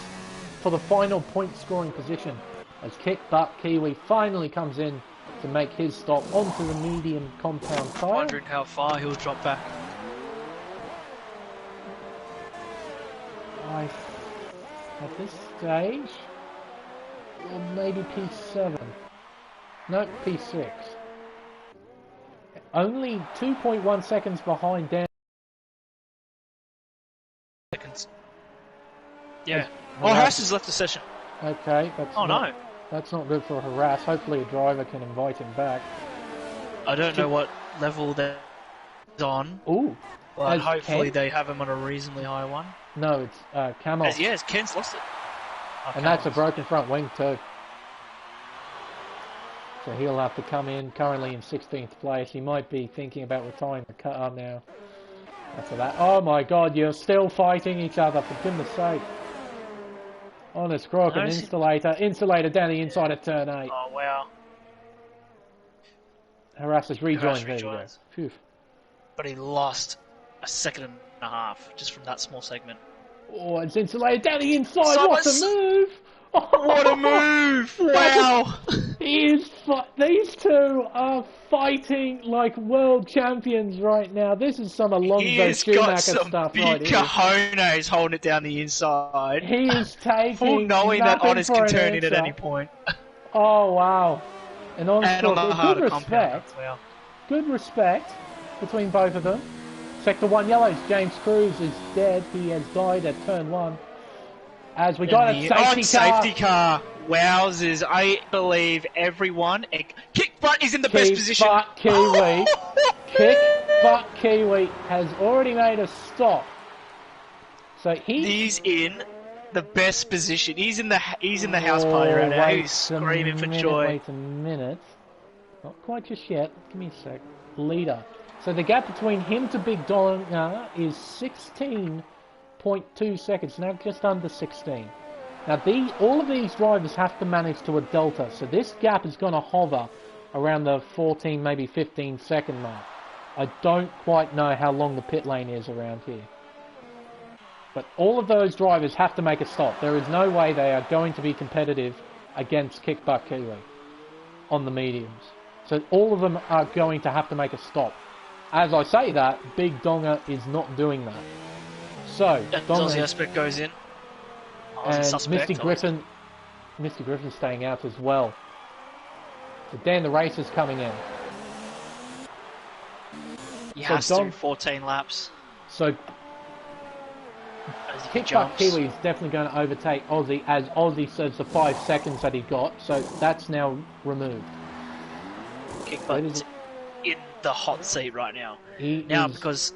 For the final point scoring position, as Kickbutt Kiwi finally comes in to make his stop onto the medium compound tyre. Wondering how far he'll drop back. At this stage, or maybe P7. No, P6. Only 2.1 seconds behind Dan. Seconds. Yeah. Oh, Haras has left the session. Okay. No. That's not good for Haras. Hopefully a driver can invite him back. I don't know what level they're on. Ooh. But hopefully they have him on a reasonably high one. No, it's Camel. Yes, Ken's lost it. Oh, and that's a broken front wing too. So he'll have to come in, currently in 16th place. He might be thinking about retiring the car now. After that. Oh my god, you're still fighting each other, for goodness sake. Honest Crook and Installator. Installator down the inside of turn 8. Oh wow. Haras has rejoined. There you go. Phew. But he lost a second and a half just from that small segment. Oh, it's Installator down the inside. What a move! Oh, what a move! Wow! These two are fighting like world champions right now. This is some Alonso Schumacher stuff right here. Big cojones holding it down the inside. He is taking full knowing that Honest can turn in at any point. Oh wow! And Honest, good respect. Wow. Good respect between both of them. Sector 1 yellows. James Cruz is dead. He has died at turn 1. As we got a safety car. Wowzers. I believe everyone. Kickbutt is in the best position. Kiwi. Kickbutt Kiwi has already made a stop. So he's in the best position. He's in the house party right now. He's screaming for joy. Wait a minute. Not quite just yet. Give me a sec. Leader. So the gap between him to Big Donga is 16.2 seconds, now just under 16. Now all of these drivers have to manage to a delta, so this gap is going to hover around the 14, maybe 15 second mark. I don't quite know how long the pit lane is around here. But all of those drivers have to make a stop. There is no way they are going to be competitive against Kickbutt Kiwi. on the mediums. So all of them are going to have to make a stop. As I say that, Big Donga is not doing that. So, Donga Spec goes in. And Misty Griffin's staying out as well. So then the race is coming in. He has to, 14 laps. So Kickbutt Kiwi is definitely going to overtake Aussie, as Aussie says the 5 seconds that he got, so that's now removed. Kickbutt's in the hot seat right now. Because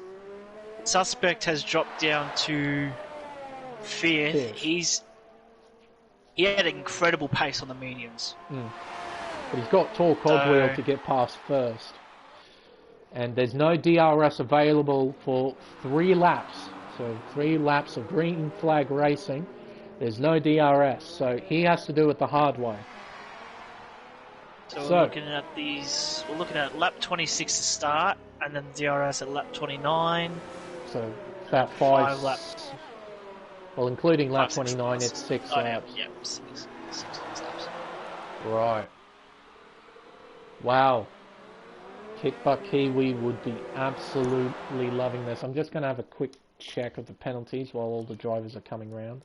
Suspect has dropped down to 5th. He had incredible pace on the mediums. But he's got Tall Cogwheel to get past first. And there's no DRS available for 3 laps. So 3 laps of green flag racing. There's no DRS, so he has to do it the hard way. So we're looking at these. We're looking at lap 26 to start, and then DRS at lap 29. So about 5 laps. Well, including lap 29, it's 6 laps. Yeah, 6 laps. Right. Wow. Kickbutt Kiwi would be absolutely loving this. I'm just going to have a quick check of the penalties while all the drivers are coming round.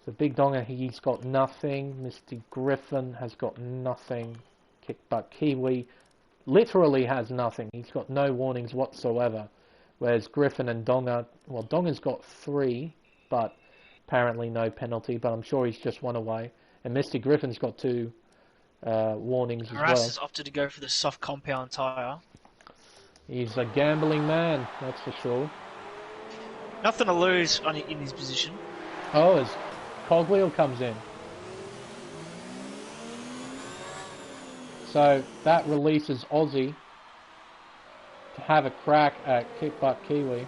So Big Donga, he's got nothing. Misty Griffin has got nothing. Kickbutt Kiwi literally has nothing. He's got no warnings whatsoever. Whereas Griffin and Donga, well, Donga's got 3, but apparently no penalty. But I'm sure he's just 1 away. And Misty Griffin's got 2 warnings as well. Has opted to go for the soft compound tyre. He's a gambling man, that's for sure. Nothing to lose in his position. Oh, as Cogwheel comes in. So that releases Aussie to have a crack at Kickbutt Kiwi.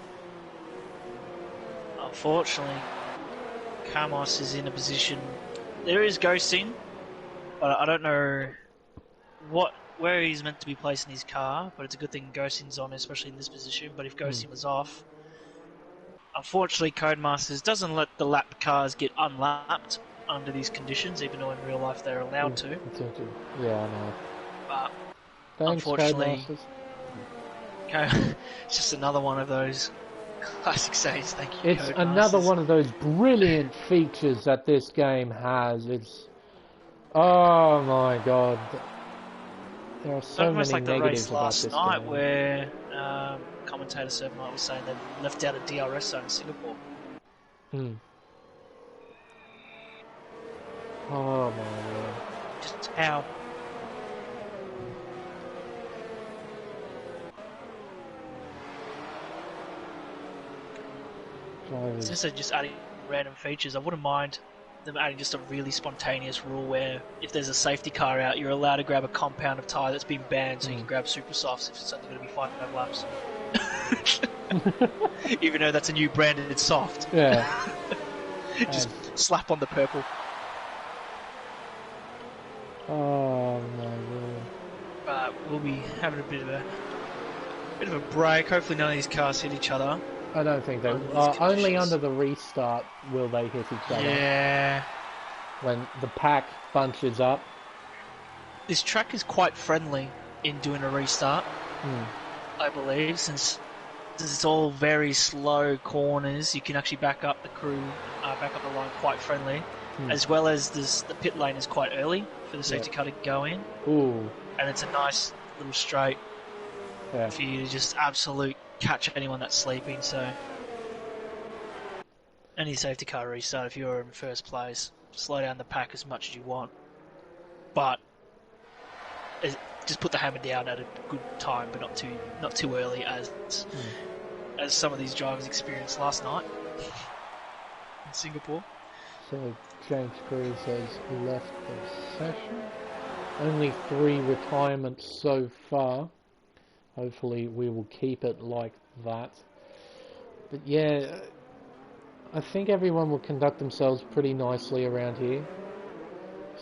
Unfortunately, Kamos is in a position. There is ghosting, but I don't know where he's meant to be placing his car. But it's a good thing ghosting's on, especially in this position. But if ghosting was off, unfortunately, Codemasters doesn't let the lap cars get unlapped under these conditions, even though in real life they're allowed to. Yeah, I know. But thanks, unfortunately, it's just another one of those classic sayings. Thank you. It's another one of those brilliant features that this game has. It's oh my god. There are so many like the negatives race last about this night game. Where commentator Seven Night was saying they left out a DRS zone in Singapore. Oh my word. Just how. Since they're just adding random features, I wouldn't mind them adding just a really spontaneous rule where if there's a safety car out, you're allowed to grab a compound of tyre that's been banned, so you can grab super softs if it's only going to be 5 laps. Even though that's a new branded soft. Yeah. Just slap on the purple. Oh my word. We'll be having a bit of a break. Hopefully none of these cars hit each other. I don't think they only under the restart will they hit each other. Yeah. When the pack bunches up. This track is quite friendly in doing a restart, I believe, since it's all very slow corners. You can actually back up the crew, back up the line quite friendly, as well as the pit lane is quite early for the safety car to go in. Ooh. And it's a nice little straight for you to just catch anyone that's sleeping. So any safety car restart, if you're in first place, slow down the pack as much as you want, but just put the hammer down at a good time, but not too early, as some of these drivers experienced last night in Singapore. So James Cruz has left the session. Only 3 retirements so far. Hopefully we will keep it like that. But yeah, I think everyone will conduct themselves pretty nicely around here,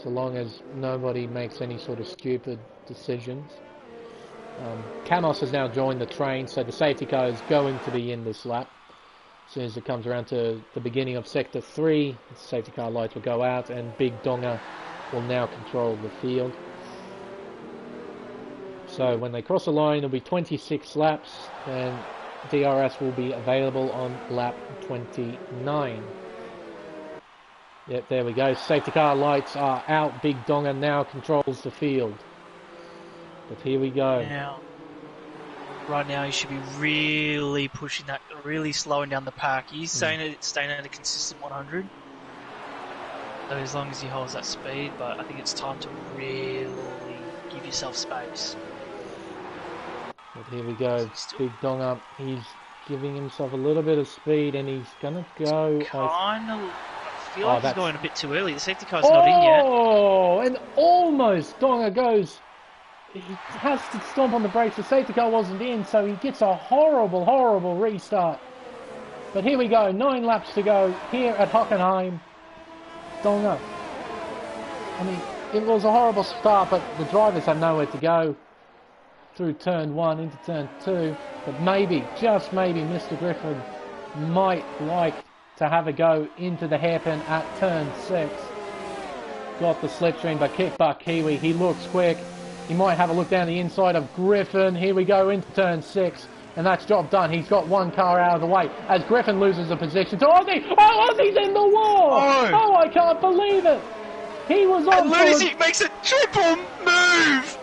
so long as nobody makes any sort of stupid decisions. Canos has now joined the train, so the safety car is going to be in this lap. As soon as it comes around to the beginning of Sector 3, the safety car lights will go out and Big Donga will now control the field. So when they cross the line, it'll be 26 laps, and DRS will be available on lap 29. Yep, there we go. Safety car lights are out. Big Donga now controls the field. But here we go. Now, right now, he should be really pushing that, really slowing down the pack. He's staying at a consistent 100. So as long as he holds that speed, but I think it's time to really give yourself space. But here we go. Big Donga. He's giving himself a little bit of speed, and he's gonna go. I feel like he's going a bit too early. The safety car's not in yet. Oh, and almost Donga goes. He has to stomp on the brakes. The safety car wasn't in, so he gets a horrible, horrible restart. But here we go. 9 laps to go here at Hockenheim. Donga. I mean, it was a horrible start, but the drivers had nowhere to go through turn 1 into turn 2. But maybe, just maybe, Mr. Griffin might like to have a go into the hairpin at turn 6. Got the slipstream by Kickbutt Kiwi. He looks quick. He might have a look down the inside of Griffin. Here we go into turn 6. And that's job done. He's got one car out of the way as Griffin loses a position to Ozzy. Oh, Ozzy's in the wall! Oh, I can't believe it! He was on. And Lunacy makes a triple move!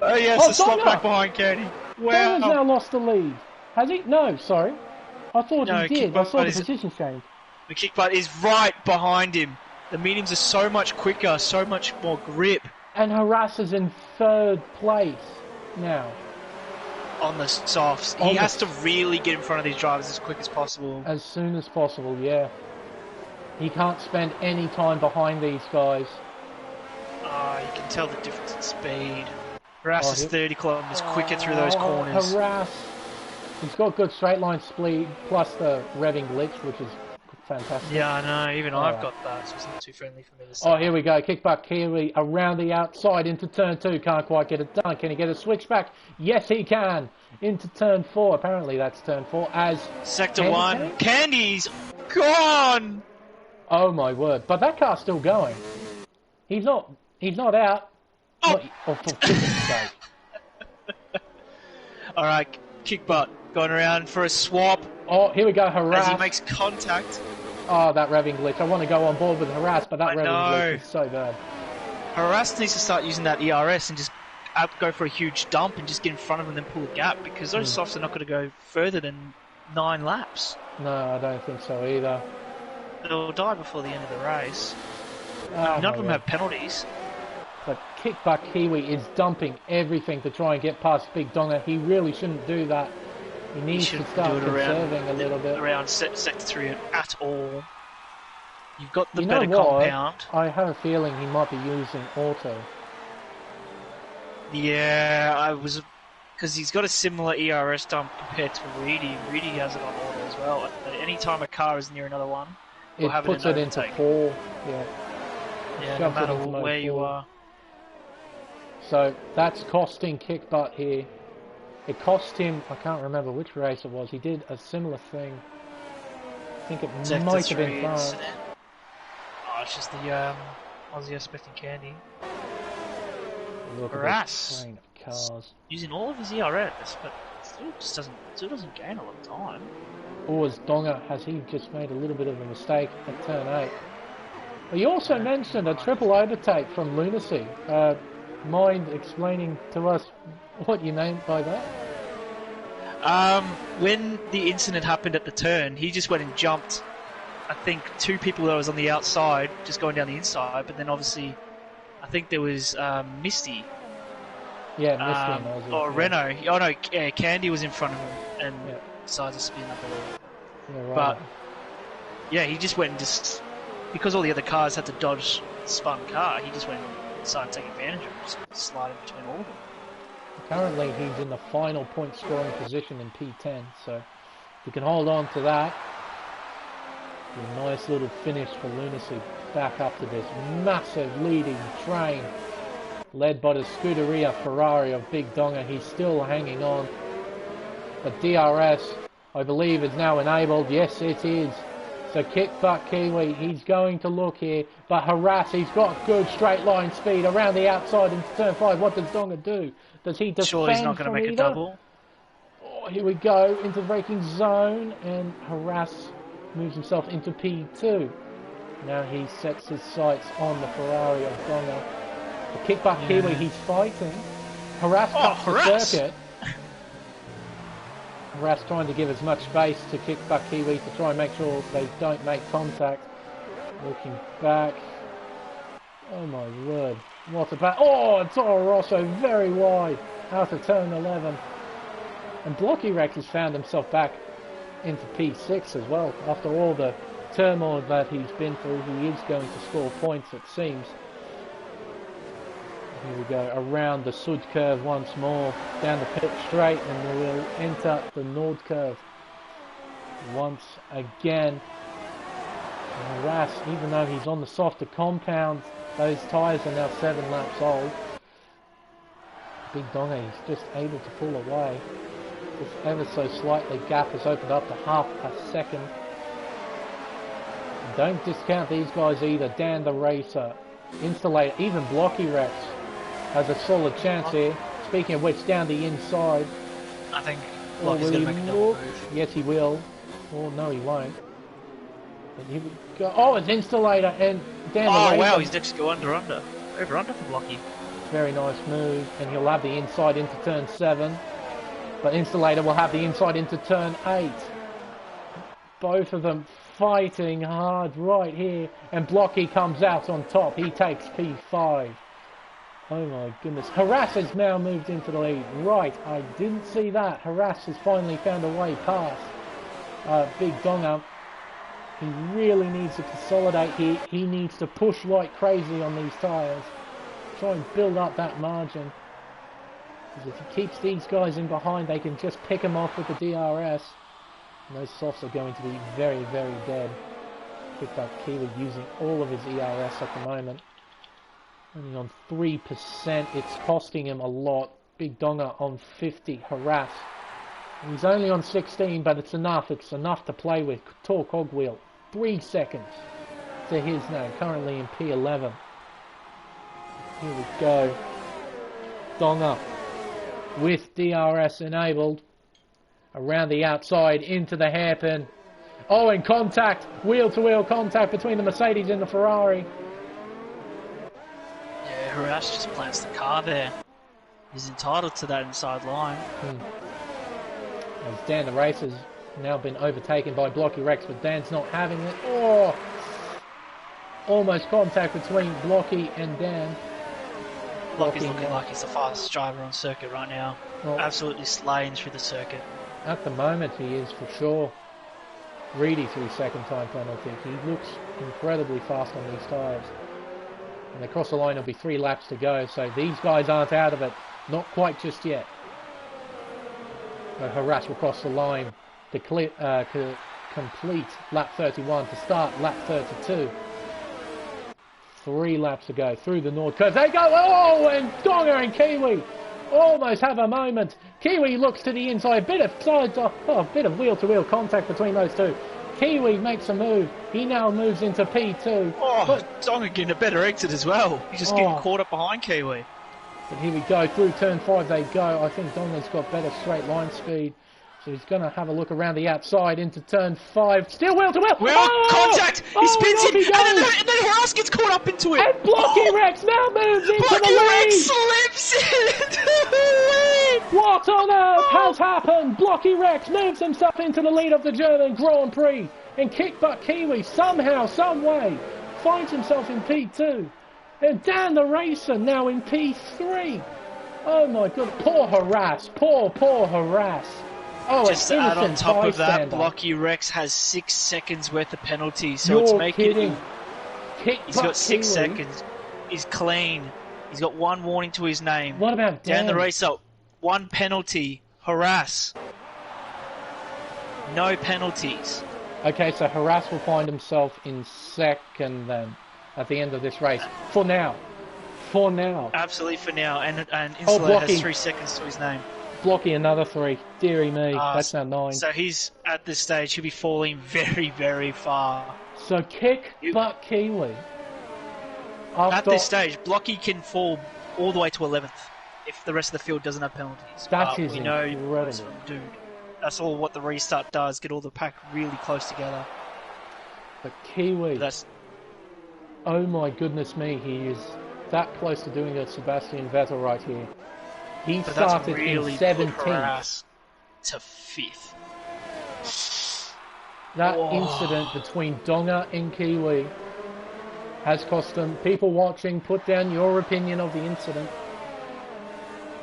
Oh yes, a slot back behind Candy. Wow. Donga's now lost the lead. Has he? No, sorry. I thought he did. I saw the position change. The Kickbutt is right behind him. The mediums are so much quicker, so much more grip. And Harass is in 3rd place now. On the softs. He has to really get in front of these drivers as quick as possible. As soon as possible, yeah. He can't spend any time behind these guys. Oh, you can tell the difference in speed. Harass is 30 kilometers quicker through those corners. Harass. He's got good straight line speed, plus the revving glitch, which is fantastic. Yeah, I know. Even I've got that, so it's not too friendly for me to say. Oh, here we go. Kickback Kiwi around the outside into turn 2. Can't quite get it done. Can he get a switchback? Yes, he can. Into turn 4. Apparently that's turn 4 as... Sector 1. Candy's gone! Oh, my word. But that car's still going. He's not out. Oh. For goodness sake. Alright, Kickbutt going around for a swap. Oh, here we go. Harass. As he makes contact. Oh, that revving glitch. I want to go on board with Harass, but that revving glitch is so bad. Harass needs to start using that ERS and just go for a huge dump and just get in front of him and then pull a gap, because those softs are not going to go further than 9 laps. No, I don't think so either. They'll die before the end of the race. Oh, none of them have penalties. But Kickbutt Kiwi is dumping everything to try and get past Big Donga. He really shouldn't do that. He needs to start conserving a little bit. Around sector 3 at all. You've got the better compound. I have a feeling he might be using auto. Yeah, I was... Because he's got a similar ERS dump compared to Reedy. Reedy has it on auto as well. Any time a car is near another one, it puts it into 4. Yeah. Yeah, no matter where you are. So that's costing Kickbutt here. It cost him, I can't remember which race it was, he did a similar thing. I think it might have been France. Oh, it's just the Aussie expecting Candy. Look at this train of cars. Using all of his ERS, but still doesn't gain a lot of time. Or as Donga, has he just made a little bit of a mistake at turn 8? He also mentioned a triple overtake from Lunacy. Mind explaining to us what you meant by that? When the incident happened at the turn, he just went and jumped, I think, 2 people that was on the outside, just going down the inside, but then obviously, I think there was Misty. Yeah, Misty and Ozzy. Or Renault. Oh no, Candy was in front of him and decided to spin up a little. Yeah, right. But, yeah, he just went and just... Because all the other cars had to dodge the spun car, he just went and started taking advantage of it, just sliding between all of them. Currently, he's in the final point scoring position in P10, so if he can hold on to that, a nice little finish for Lunacy back up to this massive leading train led by the Scuderia Ferrari of Big Donga. He's still hanging on. The DRS, I believe, is now enabled. Yes, it is. So kick butt Kiwi, he's going to look here, but Harass, he's got good straight line speed around the outside into turn 5. What does Donga do? Does he defend? Sure, he's not going to make either? a double. Oh, here we go into the braking zone, and Harass moves himself into P2. Now he sets his sights on the Ferrari of Donga. The kick butt Kiwi, he's fighting. Harass cuts the circuit. Harass trying to give as much space to kick back Kiwi to try and make sure they don't make contact. Looking back. Oh my word. What about... Oh, Toro Rosso very wide out of turn 11. And Blocky Rex has found himself back into P6 as well. After all the turmoil that he's been through, he is going to score points, it seems. Here we go, around the Sud curve once more, down the pit straight, and we'll enter the Nord curve once again. And Harass, even though he's on the softer compound, those tyres are now 7 laps old. Big Donga, he's just able to pull away. Just ever so slightly, gap has opened up to half a second. And don't discount these guys either. Dan the Racer, Installator, even Blocky Rex has a solid chance here. Speaking of which, down the inside. I think Blocky's going to make a double move. Yes, he will. Oh, no, he won't. And here we go. Oh, it's Installator and down the wow, he's actually go under. Over for Blocky. Very nice move. And he'll have the inside into turn 7. But Installator will have the inside into turn 8. Both of them fighting hard right here. And Blocky comes out on top. He takes P5. Oh my goodness. Harass has now moved into the lead. Right, I didn't see that. Harass has finally found a way past Big Donga. He really needs to consolidate here. He needs to push like crazy on these tyres. Try and build up that margin. Because if he keeps these guys in behind, they can just pick him off with the DRS. And those softs are going to be very, very dead. Picked up Kiwi using all of his ERS at the moment. Only on 3%, it's costing him a lot. Big Donga on 50, Harass. He's only on 16, but it's enough to play with. Torque Cogwheel, 3 seconds to his name, currently in P11. Here we go. Donga with DRS enabled. Around the outside, into the hairpin. Oh, and contact, wheel-to-wheel contact between the Mercedes and the Ferrari. Yeah, Harass just plants the car there. He's entitled to that inside line. As Dan the Racer's now been overtaken by Blocky Rex, but Dan's not having it. Oh! Almost contact between Blocky and Dan. Blocky's looking like he's the fastest driver on circuit right now. Well, absolutely slaying through the circuit. At the moment he is, for sure. Reedy 3-second time penalty. He looks incredibly fast on these tyres. And across the line there'll be 3 laps to go, so these guys aren't out of it. Not quite just yet. But Harass will cross the line to complete lap 31, to start lap 32. 3 laps to go through the Nord curve. They go, oh, and Donga and Kiwi almost have a moment. Kiwi looks to the inside, bit of wheel-to-wheel contact between those two. Kiwi makes a move. He now moves into P2. Oh, but Donga getting a better exit as well. He's just getting caught up behind Kiwi. But here we go, through turn 5 they go. I think Donga's got better straight line speed. So he's going to have a look around the outside into turn 5. Still wheel-to-wheel. Contact! He spins it, and then Harass gets caught up into it. And Blocky Rex now moves into the lead. Blocky Rex slips into the lead. What on earth has happened? Blocky Rex moves himself into the lead of the German Grand Prix. And Kickbutt Kiwi somehow, some way, finds himself in P2. And Dan the Racer now in P3. Oh my god, poor Harass. Poor Harass. Oh, just to add on top of that, Blocky Rex has 6 seconds worth of penalties, so it's making he's got 6 seconds. He's clean. He's got 1 warning to his name. What about Dan? Dan the Racer, 1 penalty. Harass, no penalties. Okay, so Harass will find himself in second then at the end of this race. For now. Absolutely for now. And Insulator has 3 seconds to his name. Blocky another 3. Deary me, that's now 9. So he's, at this stage, he'll be falling very, very far. So kick butt Kiwi. At this stage, Blocky can fall all the way to 11th if the rest of the field doesn't have penalties. That but is we know, incredible. dude, that's all what the restart does, get all the pack really close together. But Kiwi, That's oh my goodness me, he is that close to doing a Sebastian Vettel right here. He But started that's really in put 17th. Harass to 5th. That incident between Donga and Kiwi has cost them. People watching, put down your opinion of the incident.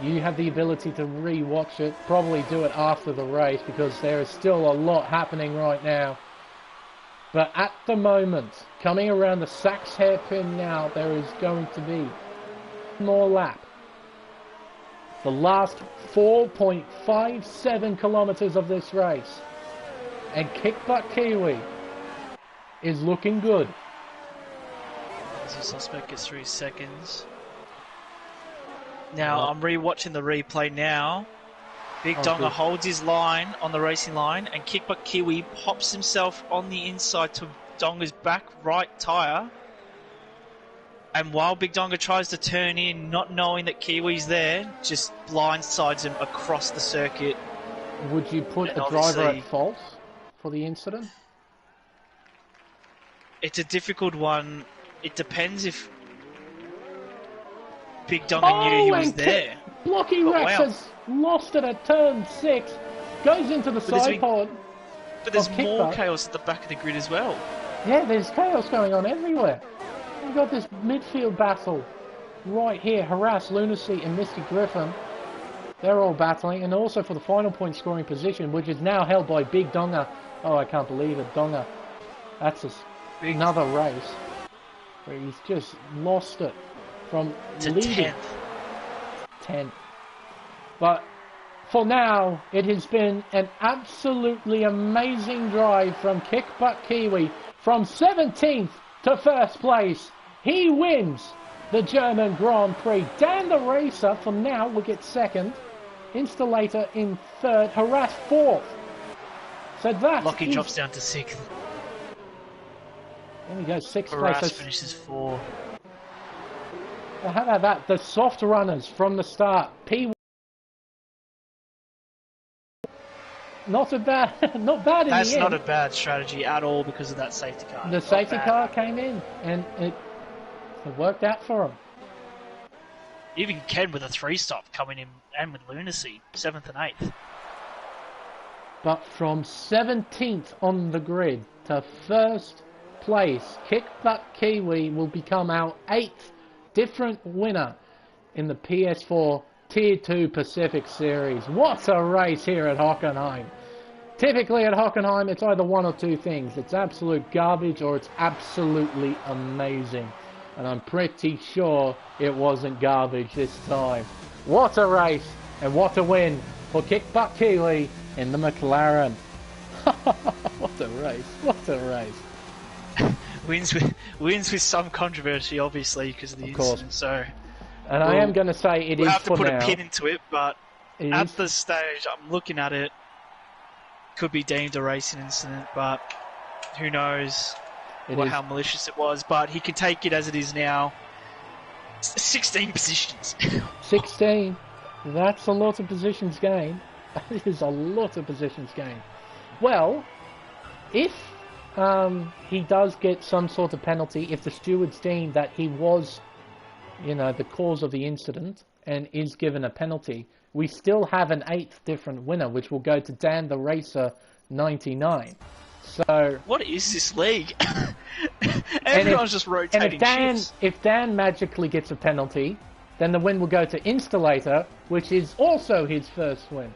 You have the ability to re-watch it, probably do it after the race because there is still a lot happening right now. But at the moment, coming around the Sachs hairpin now, there is going to be more lap. The last 4.57 kilometers of this race. And Kickbutt Kiwi is looking good. As the suspect gets 3 seconds. Now, I'm re-watching the replay now. Big Donga holds his line on the racing line, and Kickbutt Kiwi pops himself on the inside to Donga's back right tyre. And while Big Donga tries to turn in, not knowing that Kiwi's there, just blindsides him across the circuit. Would you put a driver at fault for the incident? It's a difficult one. It depends if Big Donga knew he was there. Blocky Rex has lost it at turn 6, goes into the side pod. But there's more chaos at the back of the grid as well. Yeah, there's chaos going on everywhere. We've got this midfield battle right here. Harass, Lunacy and Misty Griffin. They're all battling, and also for the final point scoring position, which is now held by Big Donga. Oh, I can't believe it, Donga. That's another race where he's just lost it from leading 10th. But for now, it has been an absolutely amazing drive from Kickbutt Kiwi from 17th to first place. He wins the German Grand Prix. Dan the Racer, for now, will get second. Installator in third. Harass fourth. So that Blocky drops down to 6th. There we go, 6th Harass place. finishes 4. Well, how about that? The soft runners from the start. P. Not a bad, not bad in the end. That's not a bad strategy at all because of that safety car. The safety car came in and it worked out for him. Even Ken with a 3-stop coming in and with Lunacy, 7th and 8th. But from 17th on the grid to first place, Kickbutt Kiwi will become our 8th different winner in the PS4 Tier 2 Pacific Series. What a race here at Hockenheim. Typically at Hockenheim, it's either one or two things. It's absolute garbage or it's absolutely amazing. And I'm pretty sure it wasn't garbage this time. What a race and what a win for Kickbutt Kiwi in the McLaren. What a race. What a race. Wins with some controversy, obviously, because of the incident. So, and I am going to say it we'll is have to for put now. a pin into it, but at this stage, I'm looking at it. Could be deemed a racing incident, but who knows how malicious it was. But he can take it as it is now. 16 positions. 16. That's a lot of positions gained. That is a lot of positions gained. Well, if he does get some sort of penalty, if the stewards deem that he was, the cause of the incident and is given a penalty, we still have an 8th different winner, which will go to Dan the Racer 99. So what is this league? Everyone's just rotating shifts. If Dan magically gets a penalty, then the win will go to Installator, which is also his first win.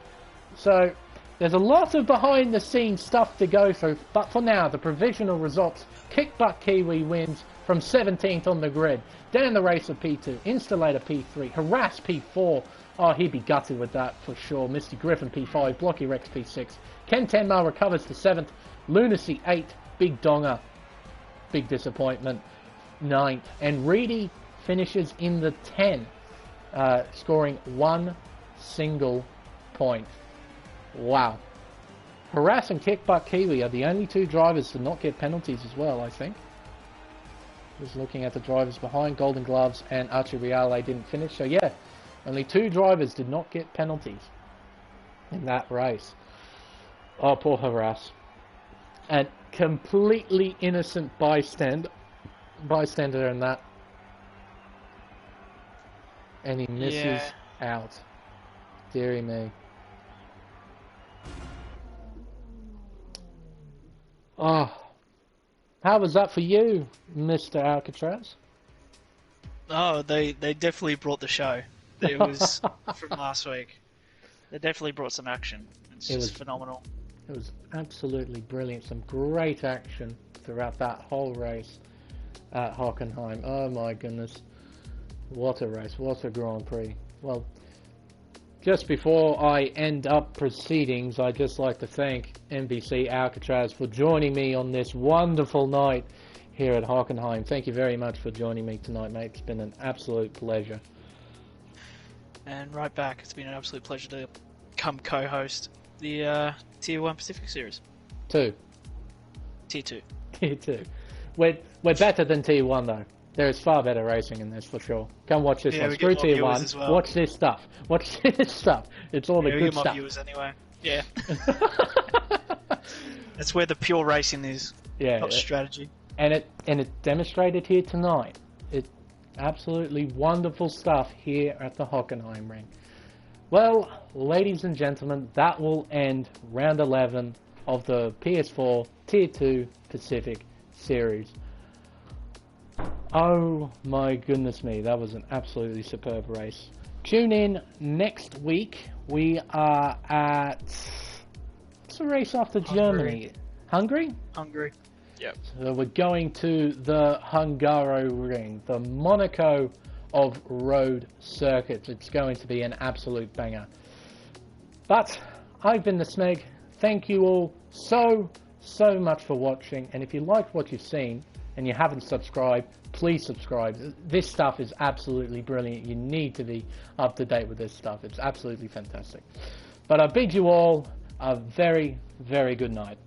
So there's a lot of behind-the-scenes stuff to go through, but for now, the provisional results: Kickbutt Kiwi wins from 17th on the grid, Dan the Racer P2, Installator P3, Harass P4. Oh, he'd be gutted with that for sure. Misty Griffin P5, Blocky Rex P6, Ken Tenma recovers to 7th, Lunacy 8, Big Donga, big disappointment, 9th, and Reedy finishes in the 10, scoring one single point. Wow. Harass and Kickbutt Kiwi are the only two drivers to not get penalties as well, I think. Just looking at the drivers behind, Golden Gloves and Archie Reale didn't finish. So yeah, only two drivers did not get penalties in that race. Oh, poor Harass. And completely innocent bystander in that. And he misses out. Deary me. Oh, how was that for you, Mr. Alcatraz? Oh, they definitely brought the show. It was from last week. They definitely brought some action. It was phenomenal. It was absolutely brilliant. Some great action throughout that whole race at Hockenheim. Oh my goodness. What a race. What a Grand Prix. Well, just before I end up proceedings, I'd just like to thank NBC-Alcatraz for joining me on this wonderful night here at Hockenheim. Thank you very much for joining me tonight, mate. It's been an absolute pleasure. And right back, it's been an absolute pleasure to come co-host the Tier 1 Pacific Series. Tier 2. Tier 2. We're better than Tier 1, though. There is far better racing in this, for sure. Come watch this one. Screw Tier 1. Well. Watch this stuff. Watch this stuff. It's all the good stuff. Viewers anyway. Yeah. That's where the pure racing is. Yeah. Not strategy. And it demonstrated here tonight. It absolutely wonderful stuff here at the Hockenheim ring. Well, ladies and gentlemen, that will end round 11 of the PS4 Tier 2 Pacific Series. Oh my goodness me, that was an absolutely superb race. Tune in next week. We are at... what's the race after Germany? Hungary? Hungary. Yep. So we're going to the Hungaroring, the Monaco of road circuits. It's going to be an absolute banger. But I've been the Smeg. Thank you all so much for watching. And if you liked what you've seen and you haven't subscribed, please subscribe. This stuff is absolutely brilliant. You need to be up to date with this stuff. It's absolutely fantastic. But I bid you all a very, very good night.